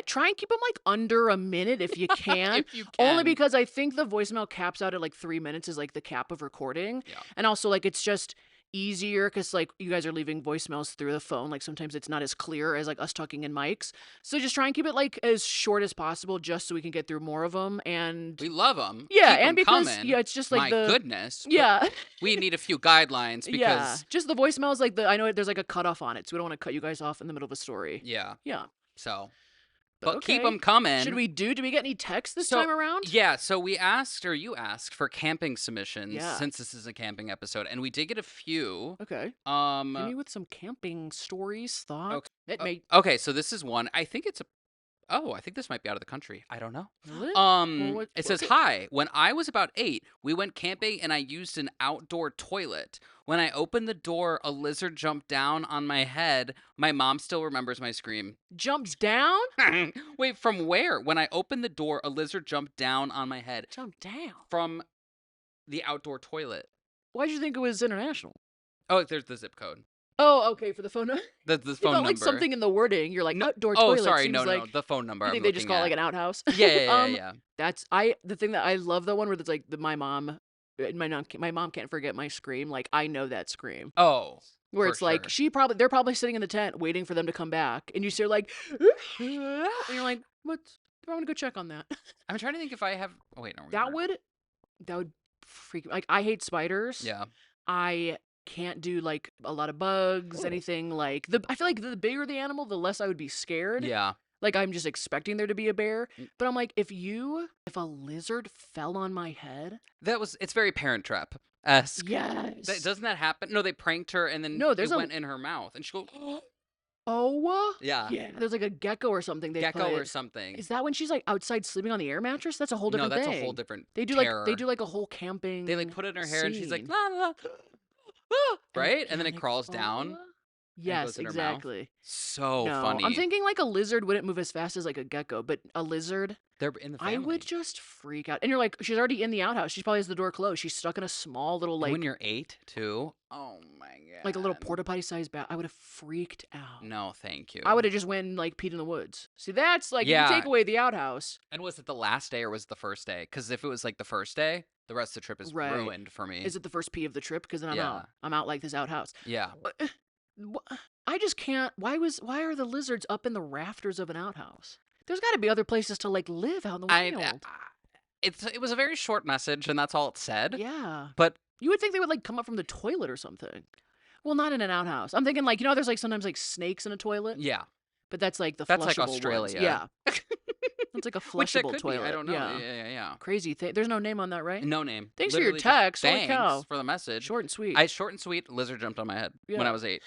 Try and keep them like under a minute if you can. If you can. Only because I think the voicemail caps out at like 3 minutes is like the cap of recording. Yeah. And also like it's just easier because like you guys are leaving voicemails through the phone. Like sometimes it's not as clear as like us talking in mics. So just try and keep it like as short as possible just so we can get through more of them. And We love them. yeah, Keep 'em and because coming. yeah, it's just like My goodness. but yeah. We need a few guidelines because yeah. Just the voicemails like I know there's like a cutoff on it. So we don't want to cut you guys off in the middle of a story. yeah. Yeah. So, but keep okay. them coming. Do we get any texts this So, time around? Yeah, so you asked for camping submissions Yeah. since this is a camping episode, and we did get a few. Okay. Hit Um, me with some camping stories, thoughts. It may okay, so this is one. I think it's I think this might be out of the country. I don't know. Really? what- It says, what- "Hi. When I was about 8, we went camping and I used an outdoor toilet. When I opened the door, a lizard jumped down on my head. My mom still remembers my scream." jumped down? Wait, from where? When I opened the door, a lizard jumped down on my head Jumped down. from the outdoor toilet. Why'd you think it was international? Oh, there's the zip code. Oh, okay, for the phone number. The You phone felt number. like something in the wording. You're like outdoor Oh, toilet. sorry. seems No, like, the phone number. You I'm think they just looking call it like at. an outhouse? Yeah, yeah. That's the thing that I love the one where it's like my mom can't forget my scream. Like I know that scream. Oh, Where for it's like sure. they're probably sitting in the tent waiting for them to come back, and you see her like, and you're like, what? I'm gonna go check on that. I'm trying to think if I have. Oh wait, no. we That weren't. would freak like I hate spiders. Yeah. I can't do like a lot of bugs, anything like I feel like the bigger the animal, the less I would be scared. Yeah. Like I'm just expecting there to be a bear. Mm. But I'm like, if a lizard fell on my head. It's very Parent Trap esque. Yes. Doesn't that happen? No, they pranked her and then No, there's it a- went in her mouth and she goes, Oh. yeah, Yeah. There's like a gecko or something they gecko or put. something. Is that when she's like outside sleeping on the air mattress? That's a whole No, different that's thing. a whole different. They do terror. like a whole camping. They like put it in her hair and she's like, scene. la la, la, right? And then it like, crawls down. "Oh." Yes, goes in her mouth. exactly. So No, funny. I'm thinking like a lizard wouldn't move as fast as like a gecko, but a lizard, they're in the family. I would just freak out. And you're like, she's already in the outhouse. She probably has the door closed. She's stuck in a small little And like when you're 8 too. Oh my god. like a little porta potty sized bat. I would have freaked out. No, thank you. I would have just went and like peed in the woods. See, that's like Yeah. you take away the outhouse. And was it the last day or was it the first day? Because if it was like the first day, the rest of the trip is Right. ruined for me. Is it the first pee of the trip? Because then I'm Yeah. out. I'm out like this outhouse. Yeah. But I just can't. Why are the lizards up in the rafters of an outhouse? There's got to be other places to like live out in the I wild. it was a very short message, and that's all it said. Yeah. But You would think they would like come up from the toilet or something. Well, not in an outhouse. I'm thinking like, there's like sometimes like snakes in a toilet, yeah, but that's like the that's like flushable ones. Australia, Yeah. That's like a which it flushable could be. I toilet. don't know. Yeah. Yeah. Crazy thing. There's no name on that, right? No name. Thanks for your Literally just text. Holy thanks cow. for the message. Short and sweet. Short and sweet. Lizard jumped on my head when Yeah. I was 8,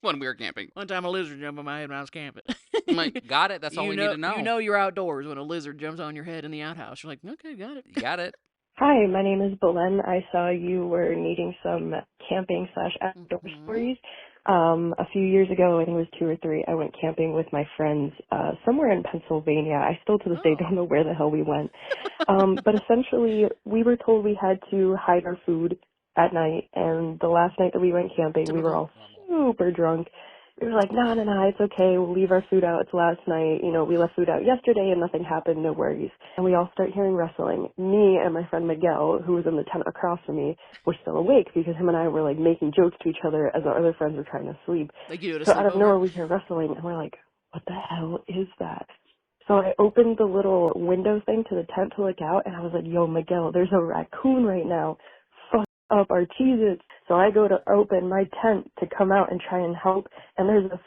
when we were camping. One time a lizard jumped on my head when I was camping. I'm like, got it. That's all we need to know. You know you're outdoors when a lizard jumps on your head in the outhouse. You're like, okay, got it. You got it. Hi, my name is Belen. I saw you were needing some camping/outdoor stories. A few years ago, I think it was 2 or 3, I went camping with my friends somewhere in Pennsylvania. I still to this day don't know where the hell we went. But essentially, we were told we had to hide our food at night. And the last night that we went camping, we were all super drunk. We were like, no, it's okay. We'll leave our food out. It's last night. We left food out yesterday and nothing happened. No worries. And we all start hearing wrestling. Me and my friend Miguel, who was in the tent across from me, were still awake because him and I were like making jokes to each other as our other friends were trying to sleep. Like you do So out of nowhere we hear wrestling and we're like, what the hell is that? So I opened the little window thing to the tent to look out and I was like, yo, Miguel, there's a raccoon right now. Fuck up our Cheez-Its. So I go to open my tent to come out and try and help, and there's a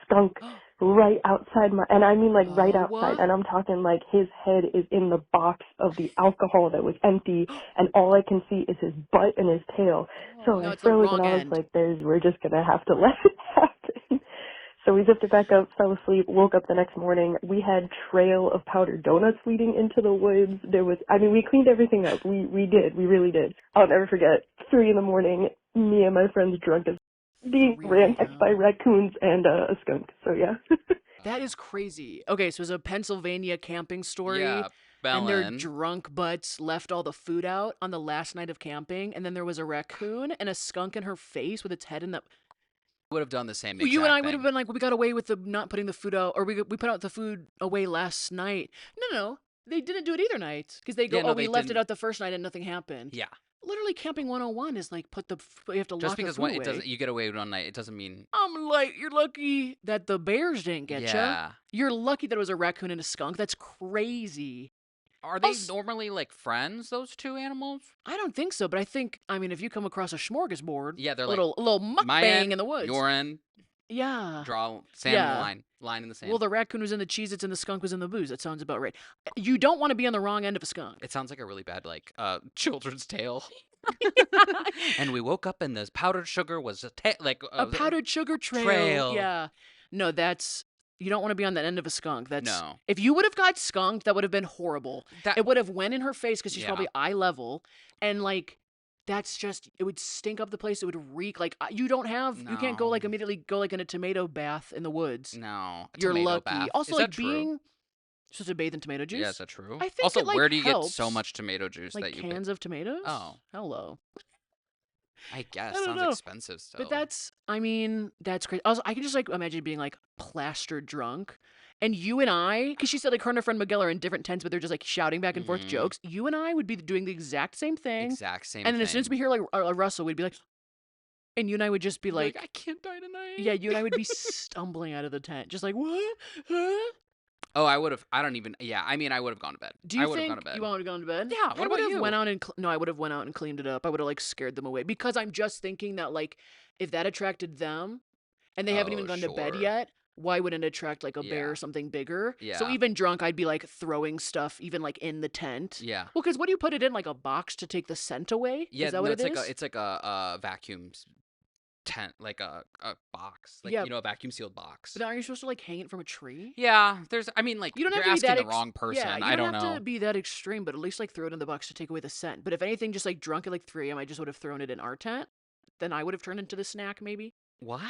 skunk right outside and I mean like right outside, and I'm talking like his head is in the box of the alcohol that was empty, and all I can see is his butt and his tail. So I froze and I was like, we're just gonna have to let it happen. So we zipped it back up, fell asleep, woke up the next morning. We had trail of powdered donuts leading into the woods. We cleaned everything up. We really did. I'll never forget, 3 in the morning, me and my friends drunk as being ran next by raccoons and a skunk. So yeah. That is crazy. Okay, so it's a Pennsylvania camping story. Yeah, and their Belen. drunk butts left all the food out on the last night of camping, and then there was a raccoon and a skunk in her face with its head in the. Would have done the same exact You and I thing. would have been like, well, we got away with the not putting the food out, or we put out the food away last night. No, they didn't do it either night because they go, we left it out the first night and nothing happened. Yeah. Literally, camping 101 is like you have to Just lock the because food away. it doesn't, you get away with one night, it doesn't mean. I'm like, you're lucky that the bears didn't get you. Yeah. You're lucky that it was a raccoon and a skunk. That's crazy. Are they normally like friends, those two animals? I don't think so, but I think, if you come across a smorgasbord, Yeah, they're a little mukbang in the woods. Your end. Yeah. Draw line in the sand. Well, the raccoon was in the Cheez-Its and the skunk was in the booze. That sounds about right. You don't want to be on the wrong end of a skunk. It sounds like a really bad children's tale. And we woke up and this powdered sugar was a powdered sugar trail. Yeah. No, you don't want to be on that end of a skunk. No. If you would have got skunked, that would have been horrible. It would have went in her face because she's probably eye level, and that's just, it would stink up the place. It would reek. You can't go immediately go in a tomato bath in the woods. No. You're lucky. Bath. Also, is that true? Supposed to bathe in tomato juice. Yeah, is that true? I think also, where do you helps. get so much tomato juice that you cans of tomatoes? Oh. Hello. I guess. I don't Sounds know. expensive still. But that's crazy. Also, I can just imagine being plastered drunk. And you and I, because she said her and her friend Miguel are in different tents, but they're just shouting back and forth jokes. You and I would be doing the exact same thing. And then as soon as we hear a rustle, we'd be like, and you and I would just be like, I can't die tonight. Yeah, you and I would be stumbling out of the tent, just like, what? Huh? Oh, I would have. I don't even. Yeah, I would have gone to bed. Do you think you would have gone to bed? Yeah. What about you? Went out and I would have went out and cleaned it up. I would have scared them away because I'm just thinking that if that attracted them, and they haven't even gone to bed yet, why wouldn't it attract a bear or something bigger? Yeah. So even drunk, I'd be throwing stuff even in the tent. Yeah. Well, because what do you put it in, a box to take the scent away? Yeah. Is that what it is? It's like a vacuum tent, like a box, a vacuum sealed box. But aren't you supposed to hang it from a tree? Yeah, there's. You don't you're have to asking the wrong person. Yeah, I don't know. You don't have to be that extreme, but at least throw it in the box to take away the scent. But if anything, just drunk at 3 a.m., I just would have thrown it in our tent. Then I would have turned into the snack, maybe. What?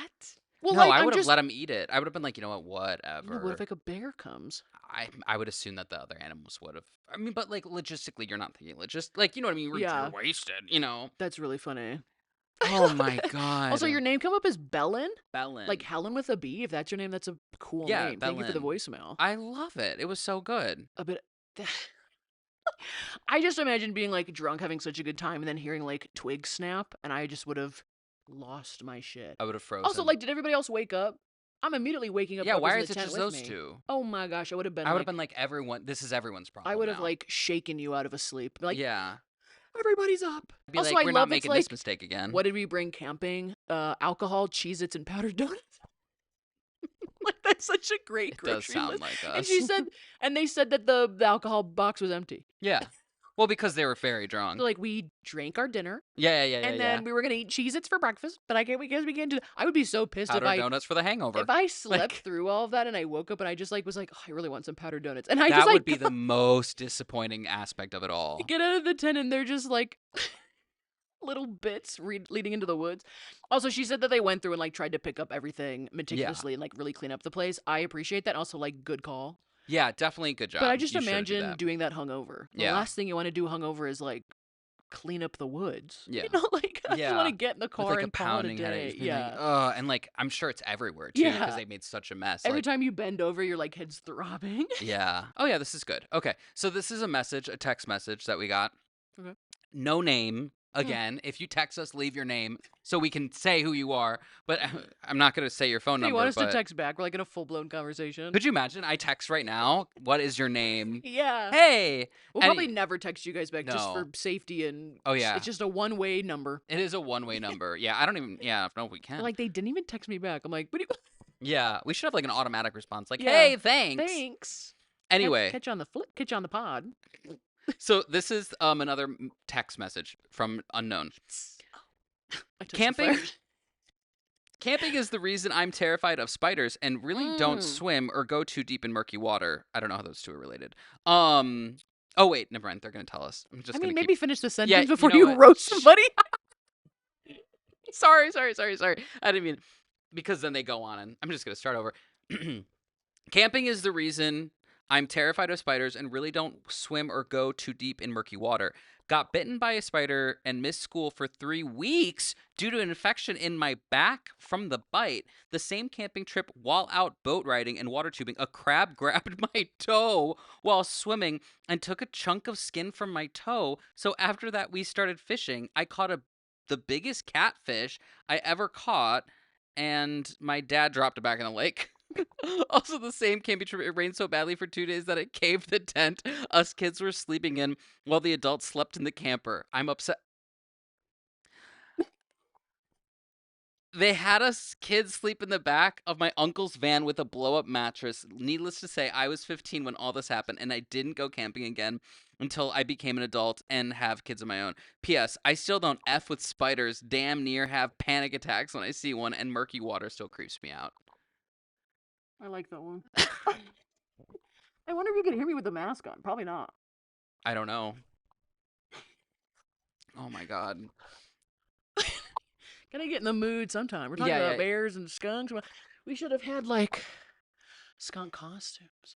Well, no, I would have let him eat it. I would have been like, you know what, whatever. No, what if a bear comes? I would assume that the other animals would have. But logistically, you're not thinking you know what I mean? You're wasted, That's really funny. Oh my god. Also, your name come up as Belen? Belen. Like Helen with a B? If that's your name, that's a cool name. Belen. Thank you for the voicemail. I love it. It was so good. I just imagine being drunk, having such a good time, and then hearing twigs snap, and I just would have lost my shit. I would have frozen. Also, like, did everybody else wake up? I'm immediately waking up. yeah, why whoever's is in it the tent just with those me. two? Oh my gosh, I would have been I would like, have been like, everyone, this is everyone's problem. I would have now. like shaken you out of a sleep. Like, yeah. everybody's up. Be Also, like, I we're love not it's making this like, mistake again. what did we bring camping? Alcohol, Cheez-Its, and powdered donuts. Like, that's such a great It does grocery sound list. like us. And she said, and they said that the alcohol box was empty. yeah. Well, because they were very drunk. So like we drank our dinner, yeah. and then we were gonna eat Cheez-Its for breakfast. But I can't because we can't do that. I would be so pissed Powdered donuts for the hangover. if I slept Like, through all of that and I woke up and I just like was like, oh, I really want some powdered donuts, and I that just like would be the most disappointing aspect of it all. get out of the tent and they're just like little bits leading into the woods. Also, she said that they went through and like tried to pick up everything meticulously and like really clean up the place. I appreciate that. Also, like, good call. Yeah, definitely good job. But I just You should do imagine that. doing that hungover. The Yeah. last thing you want to do hungover is like clean up the woods. Yeah. You know, like I just want Yeah. to get in the With car like a and call it a pounding day. headache. Just being Yeah. Like, ugh, and like I'm sure it's everywhere too because Yeah. they made such a mess. Every like, time you bend over, your like head's throbbing. yeah. Oh yeah, this is good. Okay, so this is a text message that we got. Okay. No name. Again, if you text us, leave your name so we can say who you are. But I'm not going to say your phone Do you number. want us but to text back? We're like in a full blown conversation. could you imagine? I text right now. What is your name? Yeah. Hey. We'll and probably never text you guys back just No. for safety and Oh, yeah. it's just a one-way number. It is a one-way number. Yeah, I don't even. Yeah, no, we can. Like they didn't even text me back. I'm like, what do you Yeah, we should have like an automatic response, like, Yeah. "Hey, thanks." Thanks. Anyway, Catch you on the catch you on the pod. so this is another text message from unknown. I touched the Camping. fire. Camping is the reason I'm terrified of spiders and really don't Mm. swim or go too deep in murky water. I don't know how those two are related. Oh wait, never mind. They're gonna tell us. I'm just I gonna mean, keep. maybe finish the you sentence know before you what? roast Shh. somebody. Sorry. I didn't mean because then they go on and I'm just gonna start over. Camping is the reason I'm terrified of spiders and really don't swim or go too deep in murky water. Got bitten by a spider and missed school for 3 weeks due to an infection in my back from the bite. The same camping trip while out boat riding and water tubing, a crab grabbed my toe while swimming and took a chunk of skin from my toe. So after that, we started fishing. I caught the biggest catfish I ever caught, and my dad dropped it back in the lake. Also, the same camping trip. It rained so badly for 2 days that it caved the tent us kids were sleeping in while the adults slept in the camper. I'm upset. They had us kids sleep in the back of my uncle's van with a blow-up mattress. Needless to say, I was 15 when all this happened, and I didn't go camping again until I became an adult and have kids of my own. P.S. I still don't F with spiders. Damn near have panic attacks when I see one, and murky water still creeps me out. I like that one. I wonder if you can hear me with the mask on. Probably not. I don't know. Oh my god. Gotta get in the mood sometime. We're talking Yeah, about yeah. bears and skunks. We should have had like skunk costumes.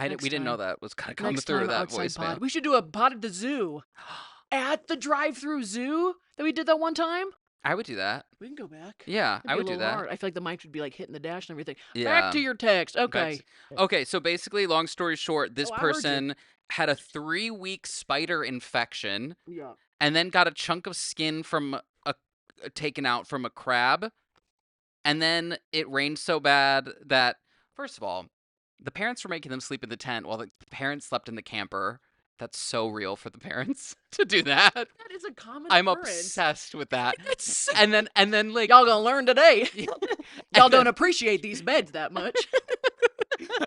We Next didn't know time. that was kind of coming Next through time, that outside voicemail. pod. We should do a pod at the zoo. At the drive-through zoo that we did that one time. I would do that. We can go back. Yeah, It'd I be a would do little that. hard. I feel like the mic would be like hitting the dash and everything. Yeah. Back to your text. Okay. Okay, so basically, long story short, this Oh, I heard you. person had a 3-week spider infection Yeah. and then got a chunk of skin from taken out from a crab. And then it rained so bad that, first of all, the parents were making them sleep in the tent while the parents slept in the camper. That's so real for the parents to do that. That is a common I'm occurrence. obsessed with that. That's so- And then like Y'all gonna learn today. And Y'all then- don't appreciate these beds that much.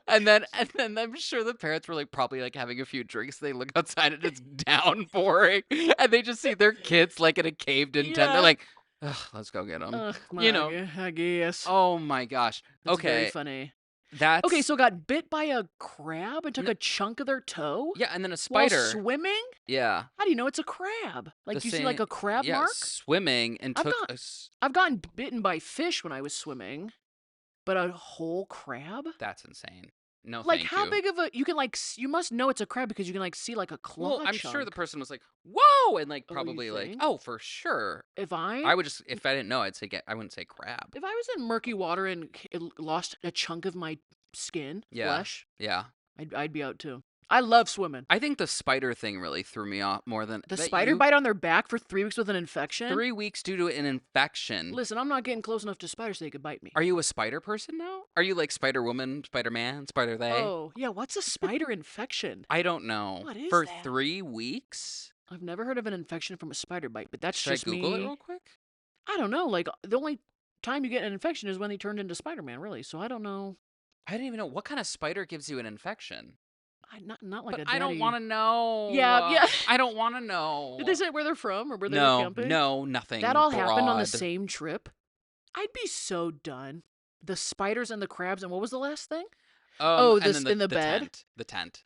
and then I'm sure the parents were like probably like having a few drinks. They look outside and it's downpouring, and they just see their kids like in a caved-in tent. Yeah. They're like, ugh, let's go get them. Ugh, You know. I guess. Oh my gosh. That's very Okay, funny. that's Okay, so got bit by a crab and took a chunk of their toe yeah, and then a while spider. swimming? Yeah, How do you know it's a crab? Like the you see like same- a crab yeah, mark? swimming and I've took got- a s- I've gotten bitten by fish when I was swimming, but a whole crab? That's insane. No, Like thank how you. big of a you can like you must know it's a crab because you can like see like a claw Well, I'm sure the chunk. person was like, "Whoa!" and like Oh, you probably like, think? "Oh, for sure." If I would just if I didn't know, I'd say I wouldn't say crab. If I was in murky water and lost a chunk of my skin, Yeah. flesh, Yeah. I'd be out too. I love swimming. I think the spider thing really threw me off more than The that spider bite on their back for 3 weeks with an infection? 3 weeks due to an infection. Listen, I'm not getting close enough to spiders so they could bite me. Are you a spider person now? Are you like Spider Woman, Spider Man, Spider They? Oh, yeah, what's a spider infection? I don't know. What is For that? 3 weeks? I've never heard of an infection from a spider bite, but that's Should I just Google it me. real quick? I don't know. Like, the only time you get an infection is when they turned into Spider-Man, really. So I don't know. I didn't even know what kind of spider gives you an infection. Not like But a I don't daddy- want to know. Yeah, yeah. I don't want to know. Did they say where they're from or where they were No, camping? no, nothing. That all happened on the broad. same trip. I'd be so done. The spiders and the crabs, and what was the last thing? Oh, and this then in the bed? the tent,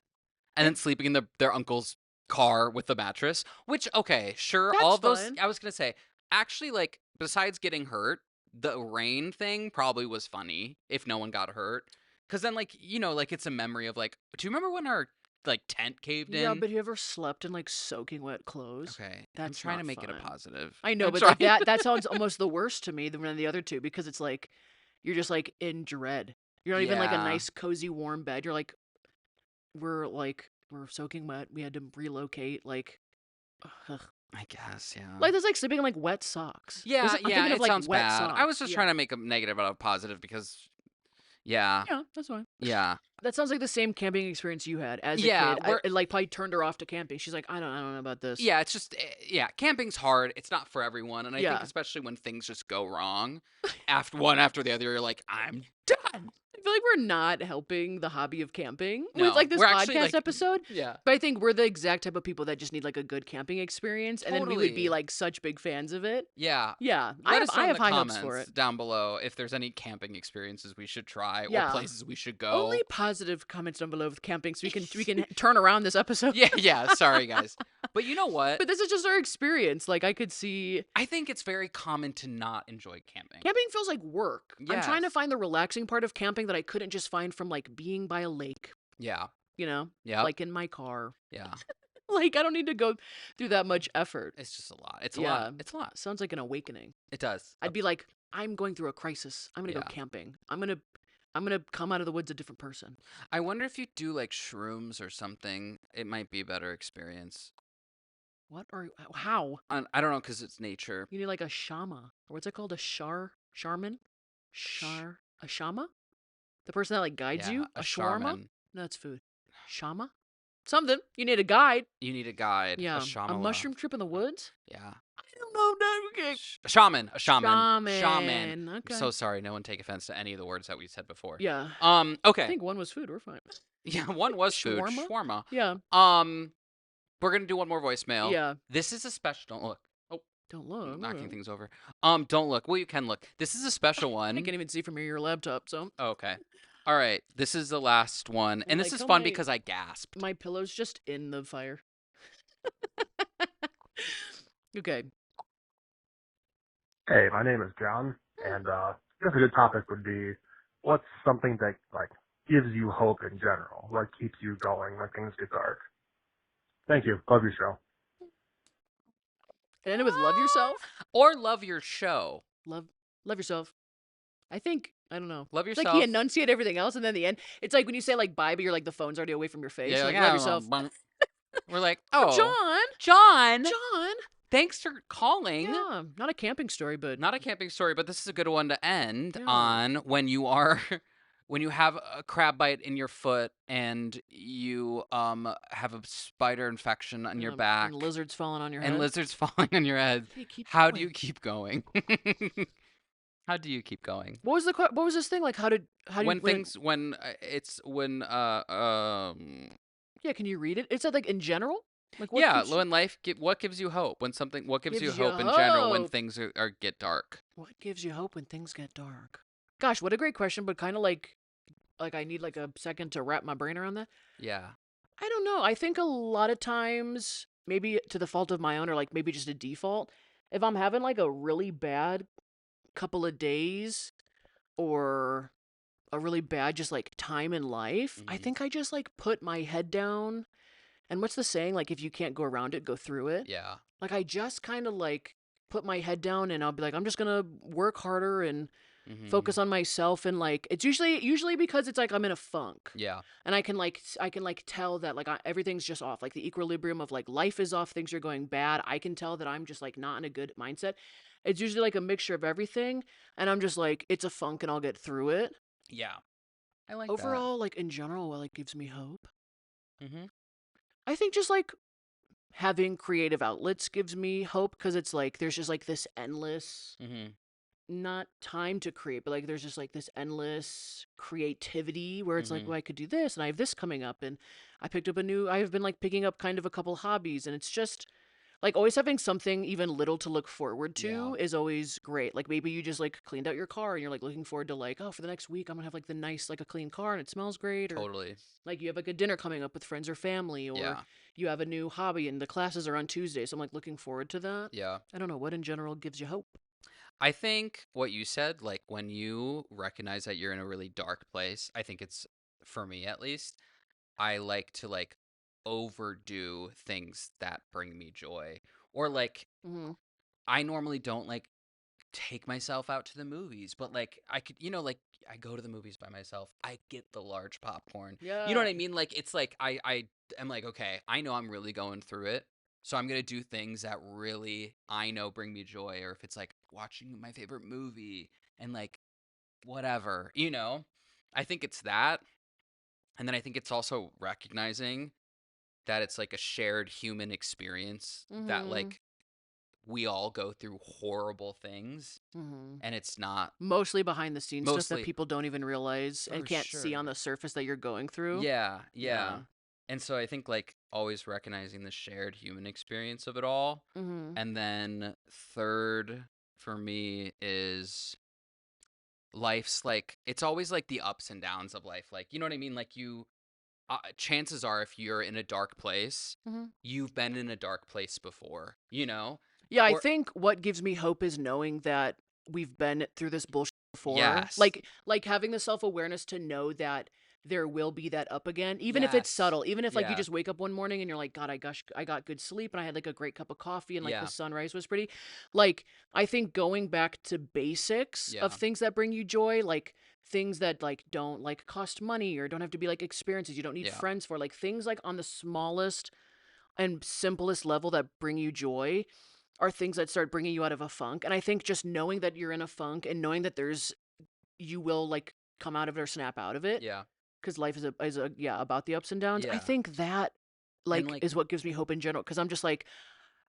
and then sleeping in their uncle's car with the mattress. Which, okay, sure, all That's of those. fun. I was gonna say, actually, like besides getting hurt, the rain thing probably was funny if no one got hurt, because then like like it's a memory of like, do you remember when our like tent caved in? Yeah, but you ever slept in like soaking wet clothes? Okay, I'm That's trying to not make it a fun. positive. I know, I'm but like trying- that sounds almost the worst to me than the other two because it's like you're just like in dread. You're not even like a Yeah. nice, cozy, warm bed. You're like, we're soaking wet. We had to relocate. Like, ugh. I guess, yeah. Like that's like sleeping in like wet socks. Yeah, I'm thinking it of like sounds wet bad. socks. I was just Yeah. trying to make a negative out of positive because, yeah, Yeah, that's fine. yeah. That sounds like the same camping experience you had as a Yeah, kid. we're- It like probably turned her off to camping. She's like, I don't know about this. Yeah, it's just camping's hard. It's not for everyone, and I think Yeah. especially when things just go wrong, after the other, you're like, I'm done. I feel like we're not helping the hobby of camping No, with like this we're podcast actually, like- episode. Yeah, But I think we're the exact type of people that just need like a good camping experience, and then we would be Totally. like such big fans of it. yeah. Yeah, Let I us have, know I in have the high comments hopes for it. down below if there's any camping experiences we should try Yeah. or places we should go. Only positive comments down below with camping, so we can turn around this episode. yeah. Sorry, guys, but you know what? But this is just our experience. Like I could see I think it's very common to not enjoy camping. camping feels like work. I'm trying to Yes. find the relaxing part of camping that I couldn't just find from like being by a lake. Yeah, You know, yeah, like in my car. yeah. Like I don't need to go through that much effort. It's just a lot. It's a Yeah. lot. It's a lot. Sounds like an awakening. It does. I'd be like, I'm going through a crisis. I'm gonna go Yeah. camping. I'm gonna come out of the woods a different person. I wonder if you do like shrooms or something, it might be a better experience. What are how? I don't know because it's nature. You need like a shama. Or what's it called? A shaman? A shama? The person that like guides you? a shawarma? shaman. No, that's food. Shama? Something. You need a guide. You need a guide. Yeah. A shamala. mushroom trip in the woods? Yeah. I don't know. No, okay. A shaman. A shaman. Shaman. Okay. So sorry. No one take offense to any of the words that we said before. yeah. Okay. I think one was food. We're fine. Yeah. One was food. Shawarma? Shawarma. Yeah. We're gonna do one more voicemail. Yeah. This is a special. Don't look. Don't look. Knocking things over. Don't look. Well, you can look. This is a special one. I can't even see from your laptop, so Oh, okay. All right. This is the last one, and this Like, is how fun many- because I gasped. my pillow's just in the fire. Okay. Hey, my name is John, and I guess a good topic would be what's something that like gives you hope in general, what keeps you going when things get dark. Thank you. Love your show. It ended with love yourself. Or love your show. Love yourself. I think I don't know. Love It's yourself. like he enunciated everything else, and then the end. It's like when you say like bye, but you're like the phone's already away from your face. Yeah, You're like, like, love "Oh, yourself. bum." We're like, Oh, oh, John. John, thanks for calling. Yeah, not a camping story, but Not a camping story, but this is a good one to end Yeah. on when you are when you have a crab bite in your foot and you have a spider infection on your yeah, back and lizards falling on your and head. lizards falling on your head. Hey, keep How do going. you keep going? How do you keep going? What was what was this thing like? How do When you, things when it's when Yeah, can you read it? It said like in general. Like what yeah, keeps you- when life what gives you hope when something what gives you Gives you hope in general when hope. things are get dark. What gives you hope when things get dark? Gosh, what a great question, but kind of like I need like a second to wrap my brain around that. Yeah. I don't know. I think a lot of times, maybe to the fault of my own, or like maybe just a default, if I'm having like a really bad couple of days or a really bad just like time in life, I Mhm. think I just like put my head down. And what's the saying? Like, if you can't go around it, go through it. Yeah. Like, I just kind of like put my head down and I'll be like, I'm just going to work harder and focus on myself, and like it's usually because it's like I'm in a funk. Yeah. And I can tell that like everything's just off. Like the equilibrium of like life is off, things are going bad. I can tell that I'm just like not in a good mindset. It's usually like a mixture of everything, and I'm just like it's a funk and I'll get through it. Yeah. I like Overall, like in general, what like gives me hope, that. Mm-hmm. I think just like having creative outlets gives me hope, because it's like there's just like this endless, Mm-hmm. not time to create, but like there's just like this endless creativity where it's like, Mm-hmm. well, I could do this and I have this coming up, and I've been like picking up kind of a couple hobbies, and it's just like always having something even little to look forward Yeah. to is always great. Like maybe you just like cleaned out your car and you're like looking forward to like, oh, for the next week I'm gonna have like the nice like a clean car and it smells great, or Totally. like you have like a dinner coming up with friends or family, or Yeah. you have a new hobby and the classes are on Tuesday, so I'm like looking forward to that. Yeah. I don't know what in general gives you hope. I think what you said, like when you recognize that you're in a really dark place, I think it's, for me at least, I like to like overdo things that bring me joy. Or like Mm-hmm. I normally don't like take myself out to the movies, but like I could, like I go to the movies by myself. I get the large popcorn. You know Yeah. what I mean? Like it's like I am like, okay, I know I'm really going through it. So I'm going to do things that really I know bring me joy, or if it's like watching my favorite movie and like whatever. I think it's that. And then I think it's also recognizing that it's like a shared human experience, that Mm-hmm. like we all go through horrible things, Mm-hmm. and it's not Mostly behind the scenes stuff that mostly people don't even realize and for can't see on sure. the surface that you're going through. Yeah, Yeah. yeah. And so I think like always recognizing the shared human experience of it all. Mm-hmm. And then third for me is life's like it's always like the ups and downs of life. Like, you know what I mean? Like chances are if you're in a dark place, Mm-hmm. you've been in a dark place before. Yeah, I Or think what gives me hope is knowing that we've been through this bullshit before. yes. Like having the self-awareness to know that there will be that up again, even if it's Yes. subtle, even if like you Yeah. just wake up one morning and you're like, God, I got good sleep and I had like a great cup of coffee and like the Yeah. sunrise was pretty. Like I think going back to basics Yeah. of things that bring you joy, like things that like don't like cost money or don't have to be like experiences you don't need Yeah. friends for, like things like on the smallest and simplest level that bring you joy are things that start bringing you out of a funk. And I think just knowing that you're in a funk and knowing that you will like come out of it or snap out of it, Yeah. because life is yeah, about the ups and downs. I Yeah. think that And like like is what gives me hope in general, because I'm just like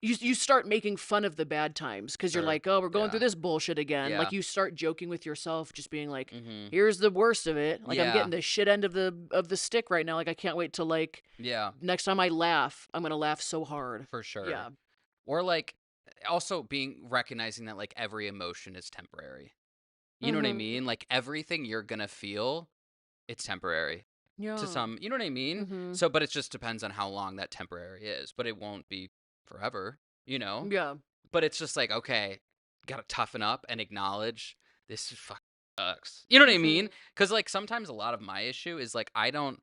you start making fun of the bad times because you're sure. like, oh, we're going through Yeah. this bullshit again. Yeah. Like you start joking with yourself, just being like, Mhm. here's the worst of it. Like I'm Yeah. getting the shit end of the stick right now. Like I can't wait to like Yeah, next time I laugh, I'm gonna laugh so hard. for sure. Yeah. Or like also recognizing that like every emotion is temporary. You know what I Mm-hmm. mean? Like everything you're gonna feel, it's temporary Yeah. to some. You know what I mean? Mm-hmm. So, but it just depends on how long that temporary is. But it won't be forever. Yeah. But it's just like, okay, gotta toughen up and acknowledge this fucking sucks. You know what I mean? Mm-hmm. Because like sometimes a lot of my issue is like I don't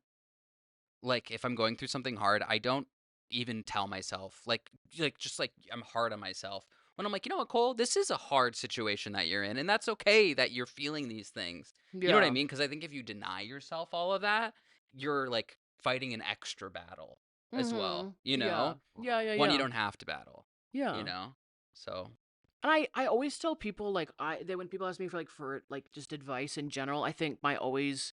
like if I'm going through something hard, I don't even tell myself just like I'm hard on myself when I'm like, you know what, Cole, this is a hard situation that you're in, and that's okay that you're feeling these things. You know what I Yeah. mean? Because I think if you deny yourself all of that, you're like fighting an extra battle as well. Mm-hmm. Yeah. Yeah. Yeah. One you Yeah. don't have to battle. Yeah. So And I always tell people like when people ask me for like just advice in general, I think my always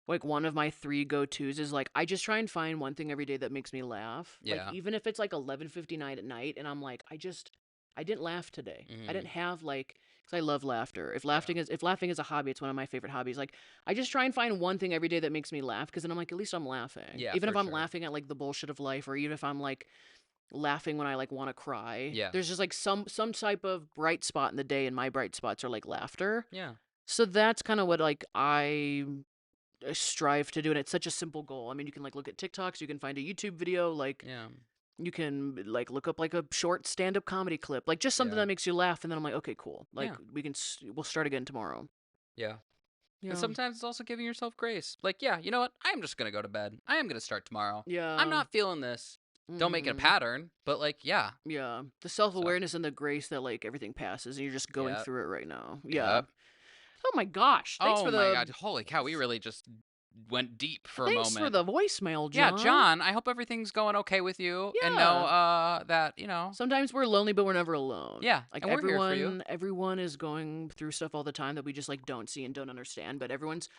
like one of my three go-tos is like I just try and find one thing every day that makes me laugh. Like yeah. even if it's like 11:59 at night and I'm like I didn't laugh today. I Hmm. didn't have like, cuz I love laughter. If laughing is a hobby, it's one of my favorite hobbies. Like I just try and find one thing every day that makes me laugh, cuz then I'm like at least I'm laughing. Yeah, Even for if I'm sure. laughing at like the bullshit of life, or even if I'm like laughing when I like want to cry. Yeah. There's just like some type of bright spot in the day, and my bright spots are like laughter. Yeah. So that's kind of what like I strive to do, and it's such a simple goal. I mean, you can like look at TikToks, you can find a YouTube video, like Yeah. you can like look up like a short stand-up comedy clip, like just something Yeah. that makes you laugh, and then I'm like, okay, cool. Like Yeah. we'll start again tomorrow. Yeah. Yeah. And sometimes it's also giving yourself grace. Like, yeah, you know what? I'm just going to go to bed. I am going to start tomorrow. Yeah. I'm not feeling this. Don't make it a Mhm. pattern, but like, yeah. Yeah. The So, self-awareness and the grace that like everything passes and you're just going yep. through it right now. Yeah. Yep. Oh my gosh. Thanks Oh for my the god! Holy cow! We really just went deep for a thanks for moment. the voicemail, Yeah, John. John. I hope everything's going okay with you, and know that Sometimes we're lonely, but we're never alone. Yeah, Like and we're here for you. everyone is going through stuff all the time that we just like don't see and don't understand. But everyone's,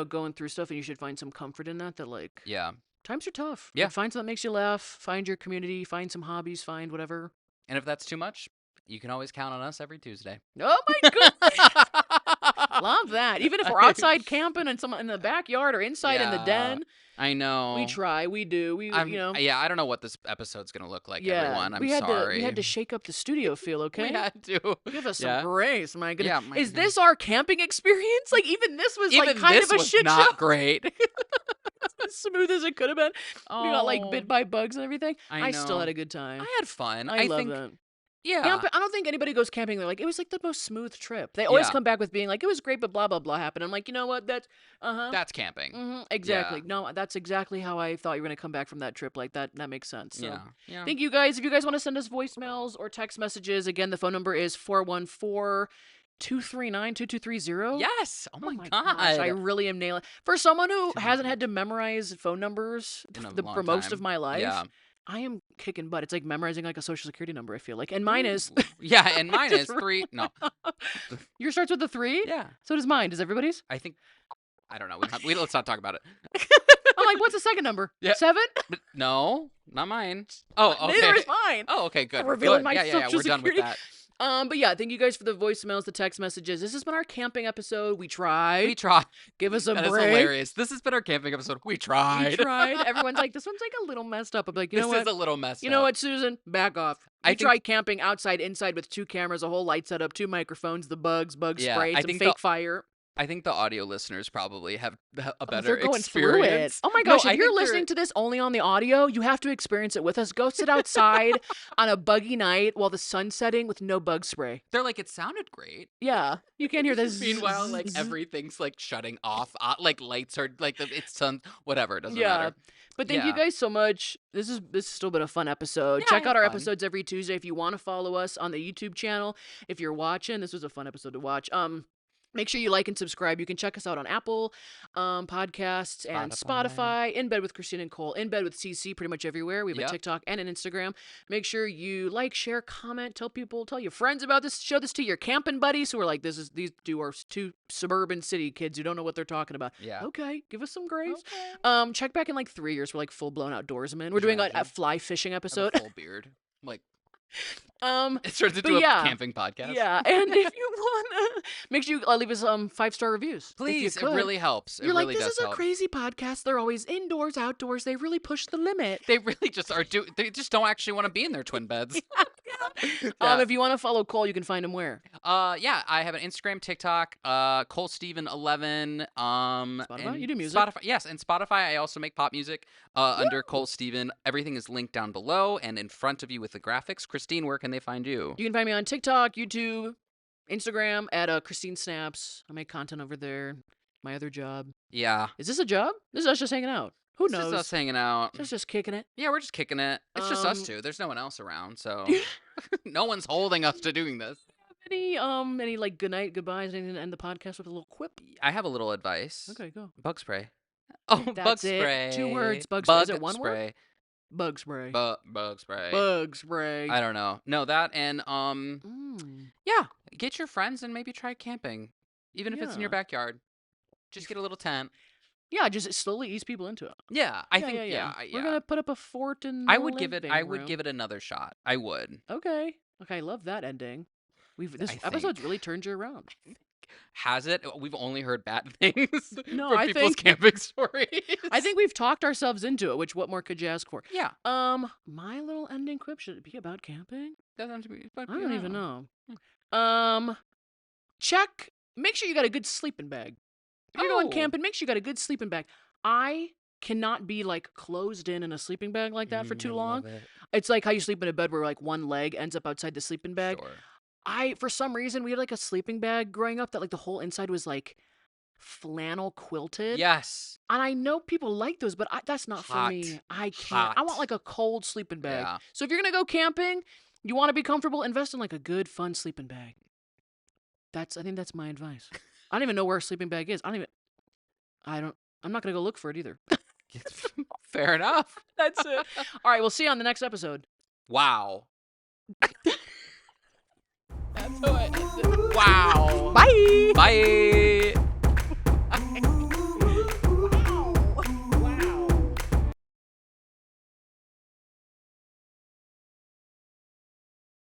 going through stuff, and you should find some comfort in that. That like Yeah, times are tough. Yeah. Like, find something that makes you laugh. Find your community. Find some hobbies. Find whatever. and if that's too much, you can always count on us every Tuesday. Oh my goodness. Love that. Even if we're outside camping and someone in the backyard or inside in the Yeah, den, I know. we try. We do. Yeah, I don't know what this episode's gonna look like, Yeah, everyone. I'm we had sorry. we had to shake up the studio feel, okay? We had to. Give us Yeah. some grace, my goodness. Yeah, my Is this our camping experience? Like even this was like Even kind this of a was shit not show. great. As smooth as it could have been. We got like Oh, bit by bugs and everything. I still know. had a good time. I had fun. I love think, that. yeah. I don't think anybody goes camping. They're like, it was like the most smooth trip. They always Yeah. come back with being like, it was great, but blah blah blah happened. I'm like, you know what? That's That's camping. exactly. No, that's exactly how I thought you were gonna come back from that trip. Like that makes sense. So. Yeah. Thank you guys. If you guys want to send us voicemails or text messages, again, the phone number is 414-239-2230. Yes. Oh my god. Gosh, I really am nailing. For someone who hasn't had to memorize phone numbers In a for long most time. of my life, Yeah. I am kicking butt. It's like memorizing like a social security number, I feel like. And mine is. Yeah, and mine Just is 3. No. Yours starts with a 3? Yeah. So does mine. Does everybody's? I think. I don't know. Let's not talk about it. I'm like, what's the second number? Yeah. 7? No, not mine. Oh, okay. Neither is mine. Oh, okay, good. Revealing Good. my Yeah. social We're done with security. that. But yeah, thank you guys for the voicemails, the text messages. This has been our camping episode. We tried. We tried. Give us a That is break. hilarious. This has been our camping episode. We tried. We tried. Everyone's like, this one's like a little messed up. I'm like, you This know what? is a little messed You know up. what, Susan? Back off. I I think- tried camping outside, inside with 2 cameras, a whole light setup, 2 microphones, the bug Yeah, spray, I some think fake fire. I think the audio listeners probably have a Oh, better they're going through it. experience. Oh my No, gosh, I if you're think they're- listening to this only on the audio, you have to experience it with us. Go sit outside on a buggy night while the sun's setting with no bug spray. They're like, it sounded great. Yeah, you can't hear this. Meanwhile, like everything's like shutting off. Like lights are like it's sun. Whatever. It doesn't Yeah. matter. But thank you Yeah. guys so much. This has still been a fun episode. Yeah, Check I out had our fun. episodes every Tuesday if you want to follow us on the YouTube channel. If you're watching, this was a fun episode to watch. Make sure you like and subscribe. You can check us out on Apple Podcasts and Spotify. In Bed with Christina and Cole. In Bed with CC, pretty much everywhere. We have Yep. a TikTok and an Instagram. Make sure you like, share, comment, tell your friends about this. Show this to your camping buddies who are like, these two are 2 suburban city kids who don't know what they're talking about. Yeah. Okay, give us some grace. Okay. Check back in like 3 years. We're like full blown outdoorsmen. We're doing like a Imagine. fly fishing I have episode. a full beard. Like Um, it turns but into yeah. a camping podcast. yeah, and if you wanna, make sure you leave us 5-star reviews. if you Please, it could. really helps. You're it like, really this does is a help. crazy podcast. They're always indoors, outdoors. They really push the limit. They really just are. They just don't actually want to be in their twin beds. Yeah. If you want to follow Cole, you can find him where? Yeah, I have an Instagram, TikTok, ColeSteven11. Spotify? and You do music? Spotify, yes, and Spotify. I also make pop music under Cole Steven. Everything is linked down below and in front of you with the graphics. Christine, where can they find you? You can find me on TikTok, YouTube, Instagram at Christine Snaps. I make content over there. My other job. Yeah, Is this a job? This is us just hanging out. Who it's knows? just us hanging out. Just kicking it. Yeah, we're just kicking it. It's just us Um, two. There's no one else around, so no one's holding us to doing this. Any like good night, goodbyes, anything to end the podcast with a little quip? I have a little advice. Okay, go. Bug spray. Oh, bug That's it. spray. 2 words, bug spray. Is it one word? spray. Bug spray. Bug spray. Bug spray. I don't know. No, that and yeah, get your friends and maybe try camping, even if it's in your Yeah. backyard. Just get a little tent. Yeah, just slowly ease people into it. Yeah, I think We're gonna put up a fort in. I the would give it. living I would room. give it another shot. I would. Okay. Okay, I love that ending. This I episode's think. really turned you around. Has it? We've only heard bad things No, from I people's think- camping stories. I think we've talked ourselves into it. Which what more could you ask for? Yeah. My little ending quip, should it be about camping? Doesn't have to be. I don't even know. Make sure you got a good sleeping bag. If you're going Oh. camping, make sure you got a good sleeping bag. I cannot be like closed in a sleeping bag like that for too long. It's like how you sleep in a bed where like one leg ends up outside the sleeping bag. Sure. For some reason, we had like a sleeping bag growing up that like the whole inside was like flannel quilted. Yes. And I know people like those, but that's not for me. Hot. I can't. I want Hot. like a cold sleeping bag. Yeah. So if you're gonna go camping, you want to be comfortable, invest in like a good, fun sleeping bag. I think that's my advice. I don't even know where a sleeping bag is. I'm not gonna go look for it either. Fair enough. That's it. All right, we'll see you on the next episode. Wow. That's how I end it. Wow. Bye. Bye.